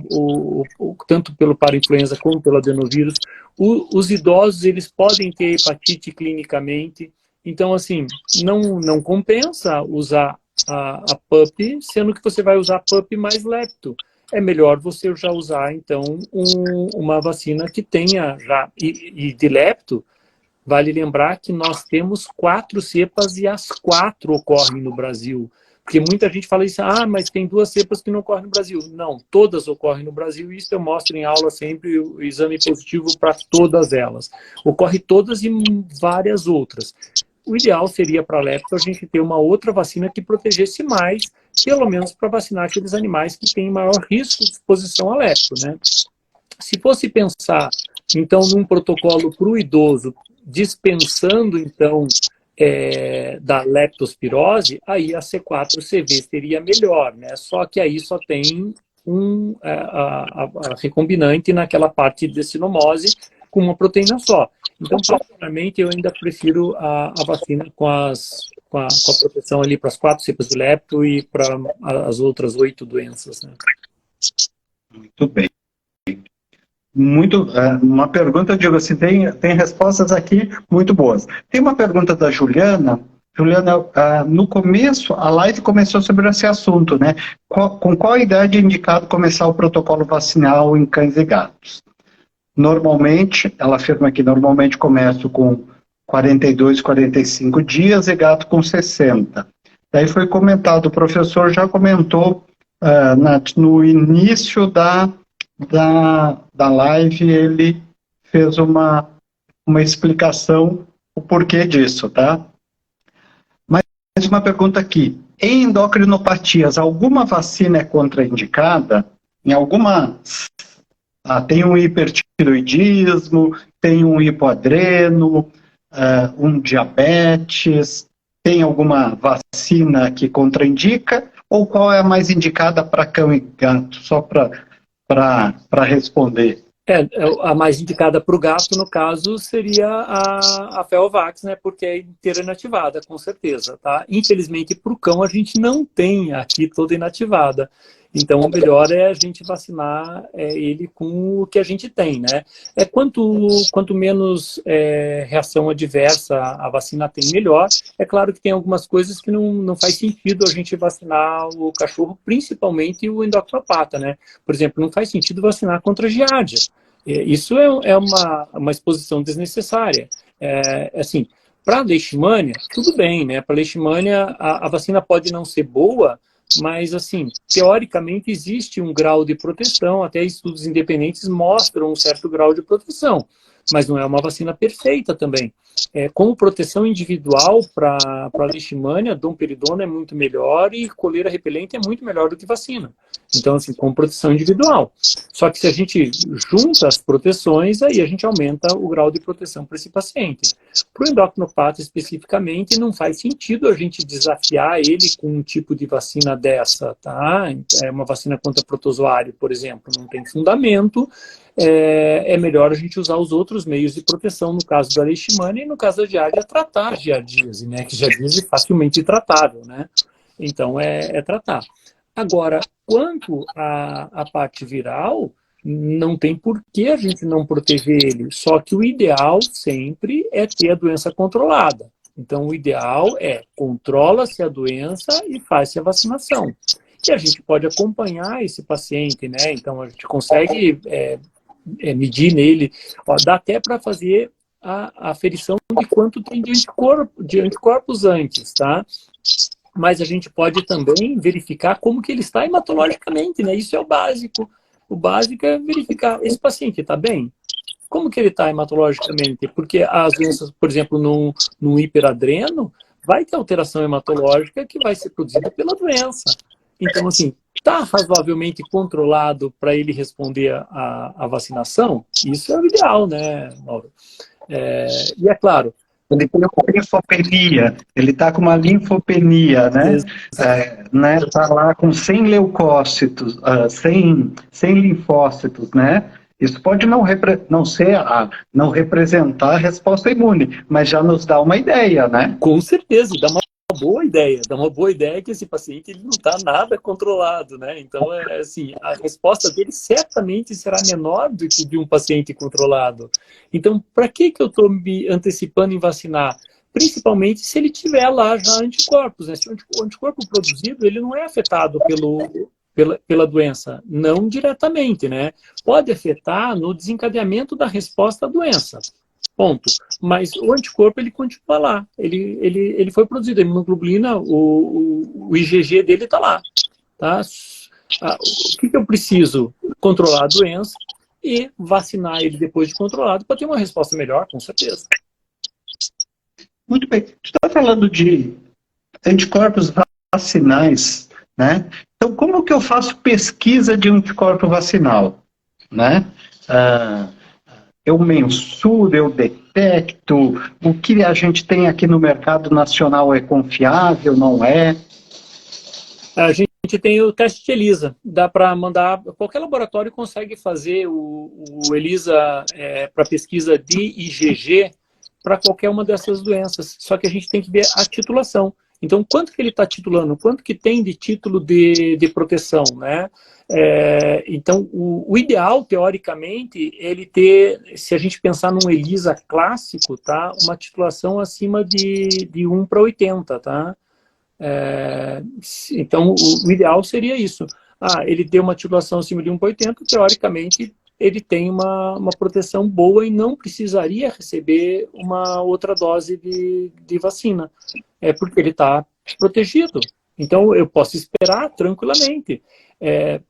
[SPEAKER 2] tanto pelo parainfluenza como pelo adenovírus. Os idosos, eles podem ter hepatite clinicamente. Então, assim, não compensa usar a PUP, sendo que você vai usar a PUP mais lepto. É melhor você já usar, então, uma vacina que tenha já, e de lepto, vale lembrar que nós temos 4 cepas e as 4 ocorrem no Brasil. Porque muita gente fala isso, mas tem 2 cepas que não ocorrem no Brasil. Não, todas ocorrem no Brasil, e isso eu mostro em aula sempre, o exame positivo para todas elas. Ocorre todas e várias outras. O ideal seria para a lepto a gente ter uma outra vacina que protegesse mais, pelo menos para vacinar aqueles animais que têm maior risco de exposição a lepto, né? Se fosse pensar, então, num protocolo para o idoso, dispensando, então, da leptospirose, aí a C4-CV seria melhor, né? Só que aí só tem a recombinante naquela parte de sinomose com uma proteína só. Então, particularmente, eu ainda prefiro a vacina com a proteção ali para as 4 cepas de lepto e para as outras 8 doenças, né?
[SPEAKER 1] Muito bem. Uma pergunta, eu digo assim, tem respostas aqui muito boas. Tem uma pergunta da Juliana. Juliana, no começo, a live começou sobre esse assunto, né? Com qual idade é indicado começar o protocolo vacinal em cães e gatos? Normalmente, ela afirma que normalmente começa com 42, 45 dias e gato com 60. Daí foi comentado, o professor já comentou no início da live, ele fez uma explicação o porquê disso, tá? Mas uma pergunta aqui. Em endocrinopatias, alguma vacina é contraindicada? Em alguma... tem um hipertiroidismo, tem um hipoadreno, um diabetes, tem alguma vacina que contraindica? Ou qual é a mais indicada para cão e gato? Só para responder.
[SPEAKER 2] A mais indicada para o gato, no caso, seria a Felvax, né? Porque é inteira inativada, com certeza, tá? Infelizmente, para o cão, a gente não tem aqui toda inativada. Então, o melhor é a gente vacinar ele com o que a gente tem, né? Quanto menos reação adversa a vacina tem, melhor. É claro que tem algumas coisas que não faz sentido a gente vacinar o cachorro, principalmente o endocrinopata, né? Por exemplo, não faz sentido vacinar contra a giardia. Isso é uma exposição desnecessária. Assim, para leishmania, tudo bem, né? Para leishmania, a vacina pode não ser boa, mas, assim, teoricamente existe um grau de proteção, até estudos independentes mostram um certo grau de proteção, mas não é uma vacina perfeita também. Como proteção individual para leishmania, domperidona é muito melhor e coleira repelente é muito melhor do que vacina. Então, assim, como proteção individual. Só que se a gente junta as proteções, aí a gente aumenta o grau de proteção para esse paciente. Para o endocrinopata especificamente, não faz sentido a gente desafiar ele com um tipo de vacina dessa, tá? Uma vacina contra protozoário, por exemplo, não tem fundamento. É melhor a gente usar os outros meios de proteção, no caso da leishmania e no caso da giardia, tratar a giardíase, né? Que giardíase é facilmente tratável, né? Então, tratar. Agora, quanto à parte viral, não tem por que a gente não proteger ele. Só que o ideal sempre é ter a doença controlada. Então, o ideal é controla-se a doença e faz-se a vacinação. E a gente pode acompanhar esse paciente, né? Então, a gente consegue medir nele. Dá até para fazer a aferição de quanto tem de anticorpos antes, tá? Mas a gente pode também verificar como que ele está hematologicamente, né? Isso é o básico. O básico é verificar, esse paciente está bem? Como que ele está hematologicamente? Porque as doenças, por exemplo, no hiperadreno, vai ter alteração hematológica que vai ser produzida pela doença. Então, assim, está razoavelmente controlado para ele responder à vacinação? Isso é o ideal, né, Mauro? E é claro,
[SPEAKER 1] ele tem uma linfopenia, ele está com uma linfopenia, né? Tá lá com 100 leucócitos, 100 linfócitos, né? Isso pode não representar a resposta imune, mas já nos dá uma ideia, né?
[SPEAKER 2] Com certeza, dá uma boa ideia. Dá uma boa ideia que esse paciente ele não está nada controlado, né? Então, assim, a resposta dele certamente será menor do que de um paciente controlado. Então, para que eu estou me antecipando em vacinar? Principalmente se ele tiver lá já anticorpos, né? Se o anticorpo produzido, ele não é afetado pela doença, não diretamente, né? Pode afetar no desencadeamento da resposta à doença. Ponto. Mas o anticorpo, ele continua lá. Ele foi produzido. A imunoglobulina, o IgG dele está lá. Tá? O que eu preciso? Controlar a doença e vacinar ele depois de controlado para ter uma resposta melhor, com certeza.
[SPEAKER 1] Muito bem. Você está falando de anticorpos vacinais, né? Então, como que eu faço pesquisa de anticorpo vacinal? Né? Eu mensuro, eu detecto, o que a gente tem aqui no mercado nacional é confiável, não é?
[SPEAKER 2] A gente tem o teste de ELISA, dá para mandar, qualquer laboratório consegue fazer o ELISA para pesquisa de IgG para qualquer uma dessas doenças, só que a gente tem que ver a titulação. Então, quanto que ele está titulando? Quanto que tem de título de proteção, né? Então, o ideal, teoricamente, ele ter, se a gente pensar num ELISA clássico, tá? Uma titulação acima de 1 para 80, tá? Então, o ideal seria isso. Ele deu uma titulação acima de 1 para 80, teoricamente, ele tem uma proteção boa e não precisaria receber uma outra dose de vacina. Porque ele está protegido. Então, eu posso esperar tranquilamente.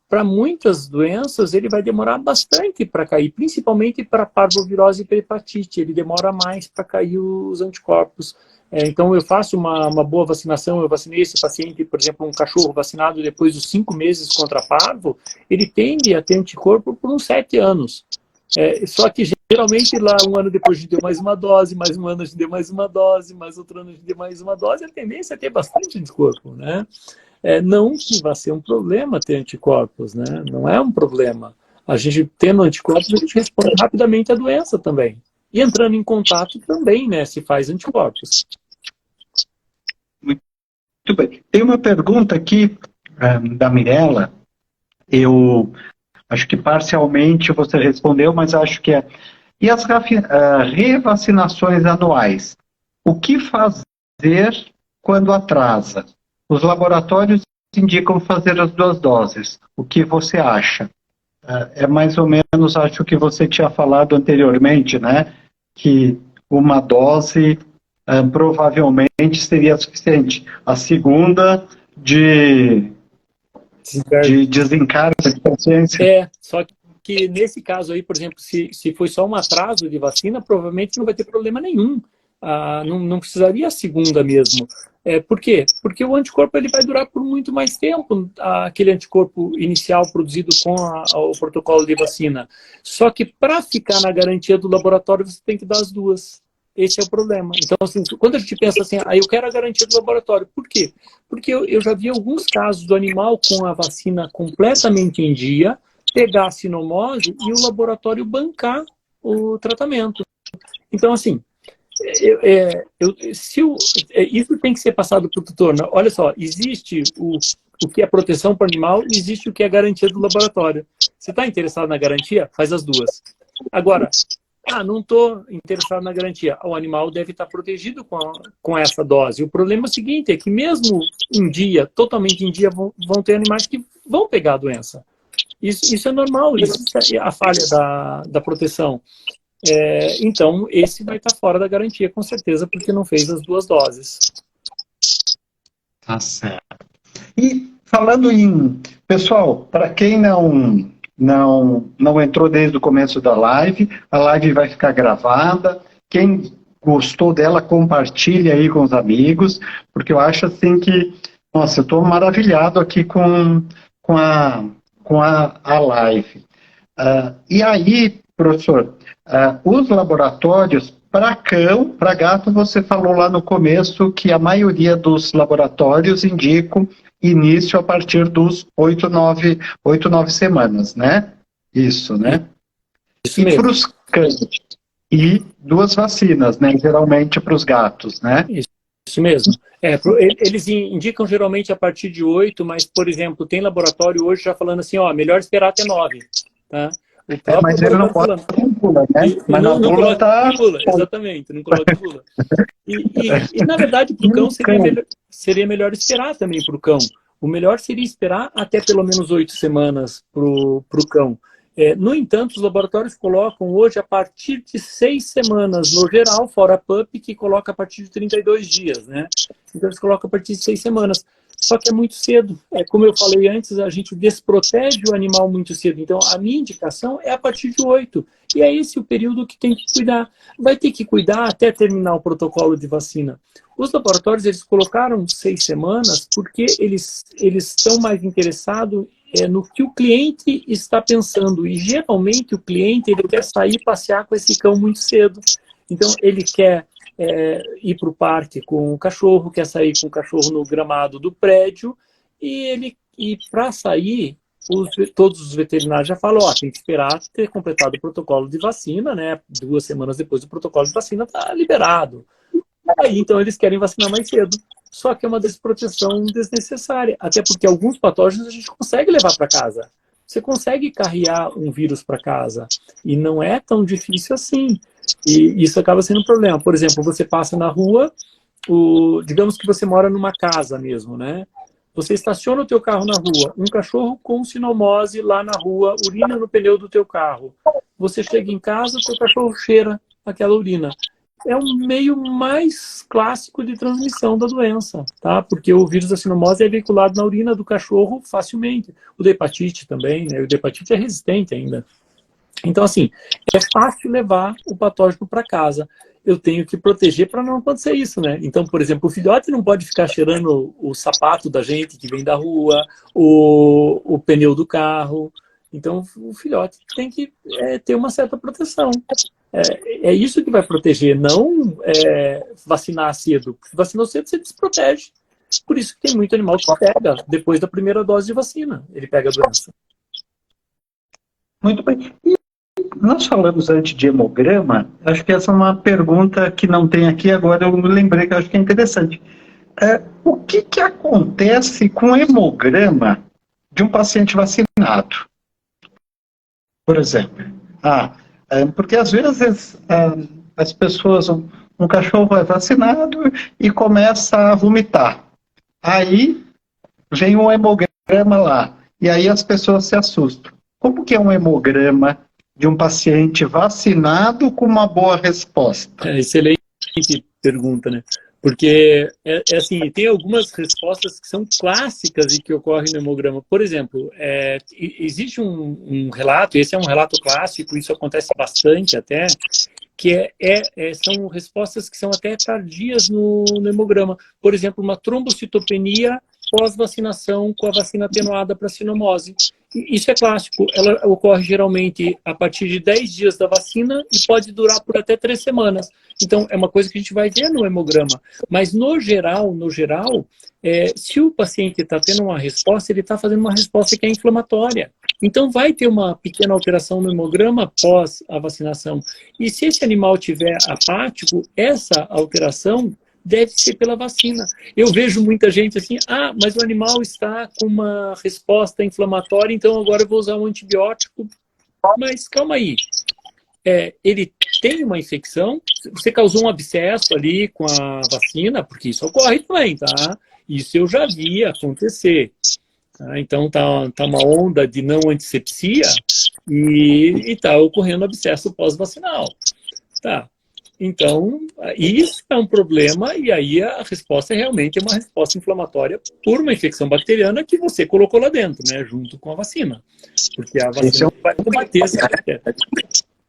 [SPEAKER 2] Para muitas doenças, ele vai demorar bastante para cair, principalmente para parvovirose e para hepatite. Ele demora mais para cair os anticorpos. Então, eu faço uma boa vacinação. Eu vacinei esse paciente, por exemplo, um cachorro vacinado depois dos 5 meses contra parvo, ele tende a ter anticorpo por uns 7 anos. Só que, geralmente, lá um ano depois a gente deu mais uma dose, mais um ano a gente deu mais uma dose, mais outro ano a gente deu mais uma dose, a tendência é ter bastante anticorpo, né? Não que vai ser um problema ter anticorpos, né? Não é um problema. A gente tendo anticorpos, a gente responde rapidamente à doença também. E entrando em contato também, né, se faz anticorpos.
[SPEAKER 1] Muito bem. Tem uma pergunta aqui da Mirella. Eu acho que parcialmente você respondeu, mas acho que é. E as revacinações anuais? O que fazer quando atrasa? Os laboratórios indicam fazer as 2 doses. O que você acha? É mais ou menos, acho que você tinha falado anteriormente, né? Que uma dose provavelmente seria suficiente. A segunda de desencargo de consciência.
[SPEAKER 2] Só que nesse caso aí, por exemplo, se foi só um atraso de vacina, provavelmente não vai ter problema nenhum. Não precisaria a segunda mesmo. Por quê? Porque o anticorpo ele vai durar por muito mais tempo, aquele anticorpo inicial produzido com o protocolo de vacina. Só que para ficar na garantia do laboratório, você tem que dar as 2. Esse é o problema. Então, assim, quando a gente pensa assim, eu quero a garantia do laboratório. Por quê? Porque eu já vi alguns casos do animal com a vacina completamente em dia, pegar a sinomose e o laboratório bancar o tratamento. Então, assim, isso tem que ser passado para o tutor. Olha só, existe o que é proteção para o animal e existe o que é garantia do laboratório. Você está interessado na garantia? Faz as 2. Agora, não estou interessado na garantia. O animal deve estar protegido com essa dose. O problema é o seguinte, é que mesmo em dia, totalmente em dia, vão ter animais que vão pegar a doença. Isso é normal, isso é a falha da proteção. Então, esse vai estar fora da garantia, com certeza, porque não fez as 2 doses.
[SPEAKER 1] Tá certo. E falando em... Pessoal, para quem não entrou desde o começo da live, a live vai ficar gravada. Quem gostou dela, compartilha aí com os amigos, porque eu acho assim que... Nossa, eu estou maravilhado aqui com a live. E aí, professor, os laboratórios para cão, para gato, você falou lá no começo que a maioria dos laboratórios indicam início a partir dos 8, 9 semanas, né? Isso, né?
[SPEAKER 2] Isso
[SPEAKER 1] e
[SPEAKER 2] mesmo.
[SPEAKER 1] para os cães? E 2 vacinas, né? Geralmente para os gatos, né?
[SPEAKER 2] Isso mesmo. Eles indicam geralmente a partir de 8, mas, por exemplo, tem laboratório hoje já falando assim, melhor esperar até 9. Tá?
[SPEAKER 1] Mas ele não pode ter bula, né? Mas
[SPEAKER 2] não
[SPEAKER 1] bula
[SPEAKER 2] coloca bula, exatamente, não coloca bula. E na verdade, para o cão seria melhor esperar também para o cão. O melhor seria esperar até pelo menos 8 semanas para o cão. No entanto, os laboratórios colocam hoje a partir de 6 semanas, no geral, fora a PUP, que coloca a partir de 32 dias, né? Então eles colocam a partir de 6 semanas. Só que é muito cedo. Como eu falei antes, a gente desprotege o animal muito cedo. Então, a minha indicação é a partir de 8. E é esse o período que tem que cuidar. Vai ter que cuidar até terminar o protocolo de vacina. Os laboratórios, eles colocaram 6 semanas porque eles estão mais interessados no que o cliente está pensando. E, geralmente, o cliente ele quer sair e passear com esse cão muito cedo. Então, ele quer ir para o parque com o cachorro, quer sair com o cachorro no gramado do prédio, e para sair, todos os veterinários já falam, tem que esperar ter completado o protocolo de vacina, né? 2 semanas depois do protocolo de vacina está liberado. Aí, então, eles querem vacinar mais cedo. Só que é uma desproteção desnecessária, até porque alguns patógenos a gente consegue levar para casa. Você consegue carrear um vírus para casa, e não é tão difícil assim. E isso acaba sendo um problema. Por exemplo, você passa na rua, digamos que você mora numa casa mesmo, né? Você estaciona o teu carro na rua, um cachorro com sinomose lá na rua, urina no pneu do teu carro. Você chega em casa, o teu cachorro cheira aquela urina. É um meio mais clássico de transmissão da doença, tá? Porque o vírus da sinomose é veiculado na urina do cachorro facilmente. O da hepatite também, né? O da hepatite é resistente ainda. Então, assim, é fácil levar o patógeno para casa. Eu tenho que proteger para não acontecer isso, né? Então, por exemplo, o filhote não pode ficar cheirando o sapato da gente que vem da rua, o pneu do carro. Então, o filhote tem que ter uma certa proteção. É isso que vai proteger, não vacinar cedo. Porque vacinou cedo, você desprotege. Por isso que tem muito animal que pega depois da primeira dose de vacina. Ele pega a doença.
[SPEAKER 1] Muito bem. E nós falamos antes de hemograma, acho que essa é uma pergunta que não tem aqui, agora eu me lembrei que eu acho que é interessante. O que acontece com hemograma de um paciente vacinado, por exemplo. Porque às vezes as pessoas, um cachorro é vacinado e começa a vomitar. Aí vem um hemograma lá, e aí as pessoas se assustam. Como que é um hemograma de um paciente vacinado com uma boa resposta?
[SPEAKER 2] Excelente pergunta, né? Porque, assim, tem algumas respostas que são clássicas e que ocorrem no hemograma. Por exemplo, existe um relato, esse é um relato clássico, isso acontece bastante até, que são respostas que são até tardias no hemograma. Por exemplo, uma trombocitopenia pós-vacinação com a vacina atenuada para sinomose. Isso é clássico. Ela ocorre geralmente a partir de 10 dias da vacina e pode durar por até 3 semanas. Então, é uma coisa que a gente vai ver no hemograma. Mas, no geral, se o paciente está tendo uma resposta, ele está fazendo uma resposta que é inflamatória. Então, vai ter uma pequena alteração no hemograma pós a vacinação. E se esse animal tiver apático, essa alteração deve ser pela vacina. Eu vejo muita gente assim, mas o animal está com uma resposta inflamatória, então agora eu vou usar um antibiótico. Mas calma aí. Ele tem uma infecção, você causou um abscesso ali com a vacina, porque isso ocorre também, tá? Isso eu já vi acontecer. Tá? Então tá uma onda de não antisepsia e tá ocorrendo abscesso pós-vacinal. Tá. Então, isso é um problema e aí a resposta é realmente uma resposta inflamatória por uma infecção bacteriana que você colocou lá dentro, né, junto com a vacina. Porque a vacina vai combater essa bactéria.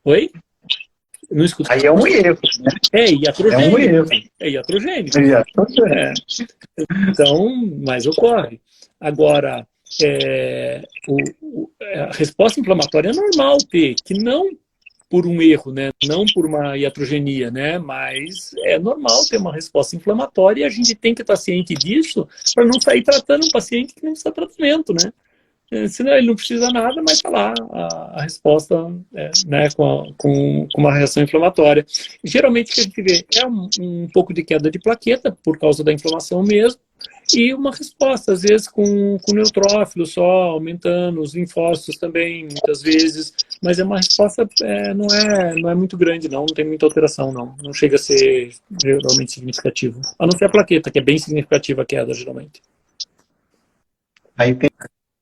[SPEAKER 2] Oi? Não escuto.
[SPEAKER 1] Aí é um erro, né?
[SPEAKER 2] Iatrogênico.
[SPEAKER 1] É um erro.
[SPEAKER 2] Iatrogênico.
[SPEAKER 1] Iatrogênico.
[SPEAKER 2] Então, mas ocorre. Agora, a resposta inflamatória é normal ter, que não por um erro, né? Não por uma iatrogenia, né? Mas é normal ter uma resposta inflamatória e a gente tem que estar ciente disso para não sair tratando um paciente que não precisa de tratamento, né? Senão ele não precisa nada, mas está lá a resposta né, com uma reação inflamatória. Geralmente o que a gente vê é um pouco de queda de plaqueta por causa da inflamação mesmo, e uma resposta, às vezes, com neutrófilo só, aumentando, os linfócitos também, muitas vezes, mas é uma resposta, não é muito grande, não tem muita alteração, não chega a ser geralmente significativo. A não ser a plaqueta, que é bem significativa a queda, geralmente.
[SPEAKER 1] Aí tem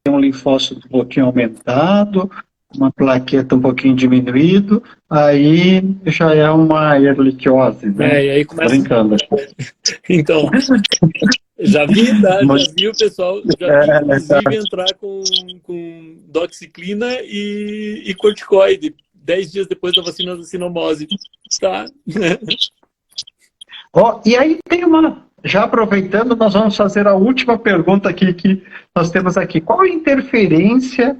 [SPEAKER 1] um linfócito um pouquinho aumentado, uma plaqueta um pouquinho diminuído, aí já é uma erliquiose, né?
[SPEAKER 2] E aí começa...
[SPEAKER 1] Brincando.
[SPEAKER 2] Então, já vi o pessoal, inclusive, entrar com doxiciclina e corticoide, 10 dias depois da vacina da sinomose. Tá?
[SPEAKER 1] E aí tem já aproveitando, nós vamos fazer a última pergunta aqui que nós temos aqui. Qual interferência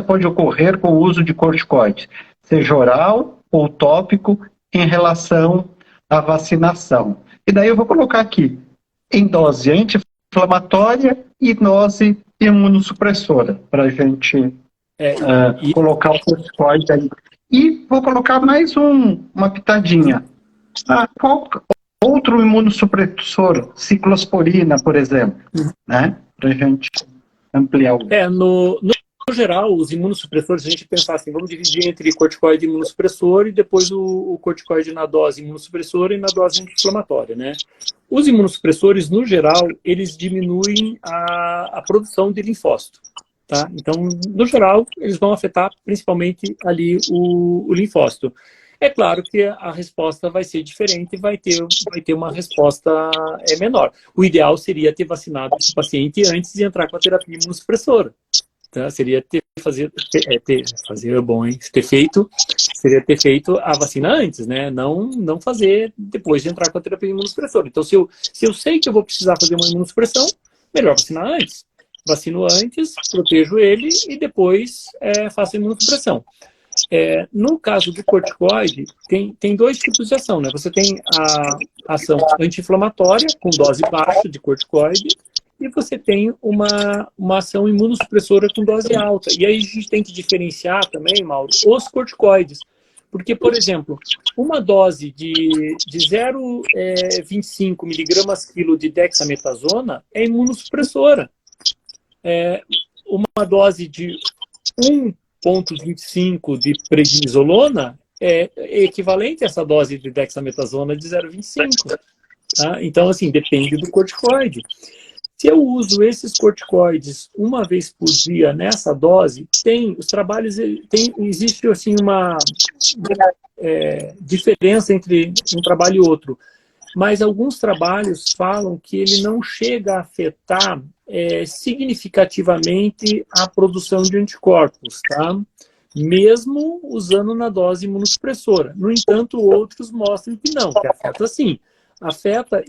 [SPEAKER 1] pode ocorrer com o uso de corticoides, seja oral ou tópico, em relação à vacinação? E daí eu vou colocar aqui, em dose anti-inflamatória e dose imunossupressora, para a gente colocar o corticoide aí. E vou colocar mais uma pitadinha. Qual outro imunossupressor, ciclosporina, por exemplo, né? Para a gente ampliar o...
[SPEAKER 2] No geral, os imunossupressores, a gente pensar assim, vamos dividir entre corticoide e imunossupressor e depois o corticoide na dose imunossupressora e na dose anti-inflamatória, né? Os imunossupressores, no geral, eles diminuem a produção de linfócito, tá? Então, no geral, eles vão afetar principalmente ali o linfócito. É claro que a resposta vai ser diferente e vai ter uma resposta menor. O ideal seria ter vacinado esse paciente antes de entrar com a terapia imunossupressora. Tá? Seria ter feito a vacina antes, né? Não fazer depois de entrar com a terapia imunossupressora. Então, se eu sei que eu vou precisar fazer uma imunossupressão, melhor vacinar antes. Vacino antes, protejo ele e depois faço a imunossupressão. No caso do corticoide, tem dois tipos de ação, né? Você tem a ação anti-inflamatória, com dose baixa de corticoide, e você tem uma ação imunossupressora com dose alta. E aí a gente tem que diferenciar também, Mauro, os corticoides. Porque, por exemplo, uma dose de 0,25 miligramas quilo de dexametasona é imunossupressora. uma dose de 1,25 de prednisolona é equivalente a essa dose de dexametasona de 0,25. Tá? Então, assim, depende do corticoide. Se eu uso esses corticoides uma vez por dia nessa dose, os trabalhos, existe assim uma diferença entre um trabalho e outro. Mas alguns trabalhos falam que ele não chega a afetar significativamente a produção de anticorpos, tá? Mesmo usando na dose imunossupressora. No entanto, outros mostram que não, que afeta sim. Afeta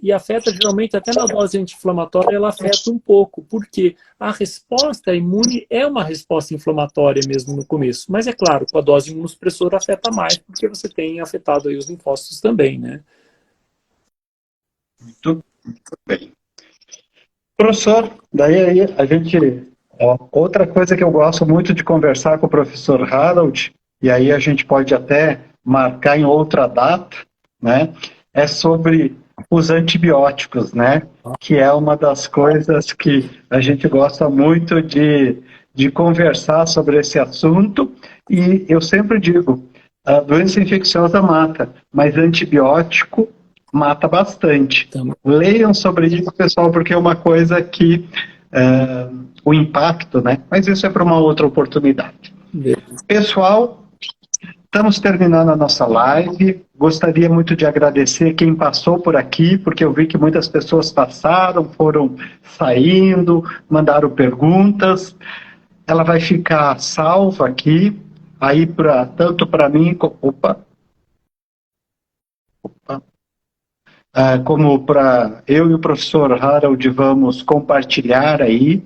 [SPEAKER 2] geralmente até na dose anti-inflamatória, ela afeta um pouco, porque a resposta imune é uma resposta inflamatória mesmo no começo. Mas é claro, com a dose imunossupressora afeta mais, porque você tem afetado aí os linfócitos também, né?
[SPEAKER 1] Muito bem. Professor, daí aí a gente... outra coisa que eu gosto muito de conversar com o professor Harold, e aí a gente pode até marcar em outra data, né? É sobre os antibióticos, né? Que é uma das coisas que a gente gosta muito de conversar sobre esse assunto. E eu sempre digo, a doença infecciosa mata, mas antibiótico mata bastante. Leiam sobre isso, pessoal, porque é uma coisa que o impacto, né? Mas isso é para uma outra oportunidade. Pessoal, estamos terminando a nossa live. Gostaria muito de agradecer quem passou por aqui, porque eu vi que muitas pessoas passaram, foram saindo, mandaram perguntas. Ela vai ficar salva aqui, aí tanto para mim, como para eu e o professor Harold vamos compartilhar aí.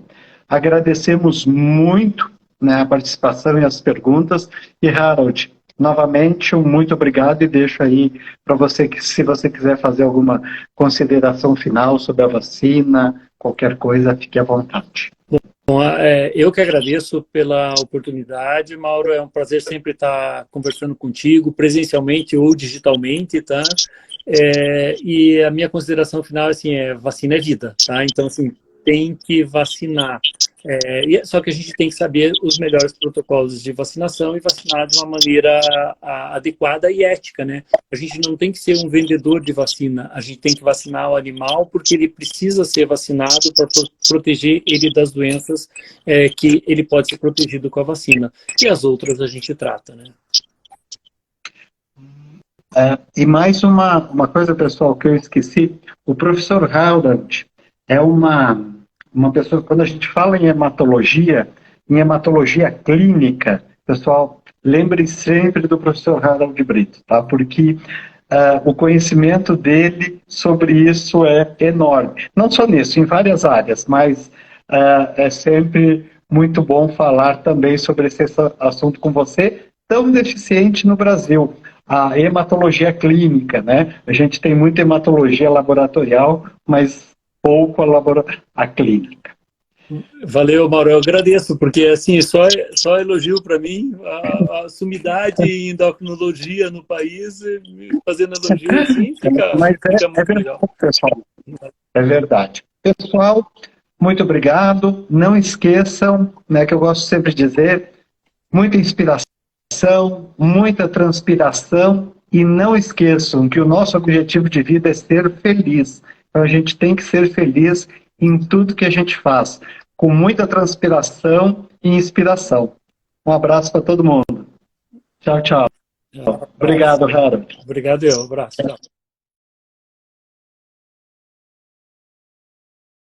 [SPEAKER 1] Agradecemos muito, né, a participação e as perguntas. E, Harold, novamente, muito obrigado e deixo aí para você, que se você quiser fazer alguma consideração final sobre a vacina, qualquer coisa, fique à vontade.
[SPEAKER 2] Bom, eu que agradeço pela oportunidade, Mauro. É um prazer sempre estar conversando contigo, presencialmente ou digitalmente, tá? E a minha consideração final assim, vacina é vida, tá? Então, assim, tem que vacinar. Só que a gente tem que saber os melhores protocolos de vacinação e vacinar de uma maneira adequada e ética, né? A gente não tem que ser um vendedor de vacina, a gente tem que vacinar o animal porque ele precisa ser vacinado para proteger ele das doenças que ele pode ser protegido com a vacina. E as outras a gente trata, né?
[SPEAKER 1] E mais uma coisa, pessoal, que eu esqueci. O professor Harold é uma pessoa, quando a gente fala em hematologia clínica, pessoal, lembre sempre do professor Harold Brito, tá? Porque o conhecimento dele sobre isso é enorme. Não só nisso, em várias áreas, mas é sempre muito bom falar também sobre esse assunto com você, tão deficiente no Brasil. A hematologia clínica, né? A gente tem muita hematologia laboratorial, mas pouco a clínica.
[SPEAKER 2] Valeu, Mauro. Eu agradeço, porque assim, só elogio para mim a sumidade em endocrinologia no país, fazendo elogio assim, fica muito legal.
[SPEAKER 1] Pessoal, é verdade. Pessoal, muito obrigado. Não esqueçam, né, que eu gosto sempre de dizer, muita inspiração, muita transpiração, e não esqueçam que o nosso objetivo de vida é ser feliz. Então a gente tem que ser feliz em tudo que a gente faz, com muita transpiração e inspiração. Um abraço para todo mundo. Tchau, tchau. Obrigado, Harold.
[SPEAKER 2] Obrigado, um abraço. Tchau.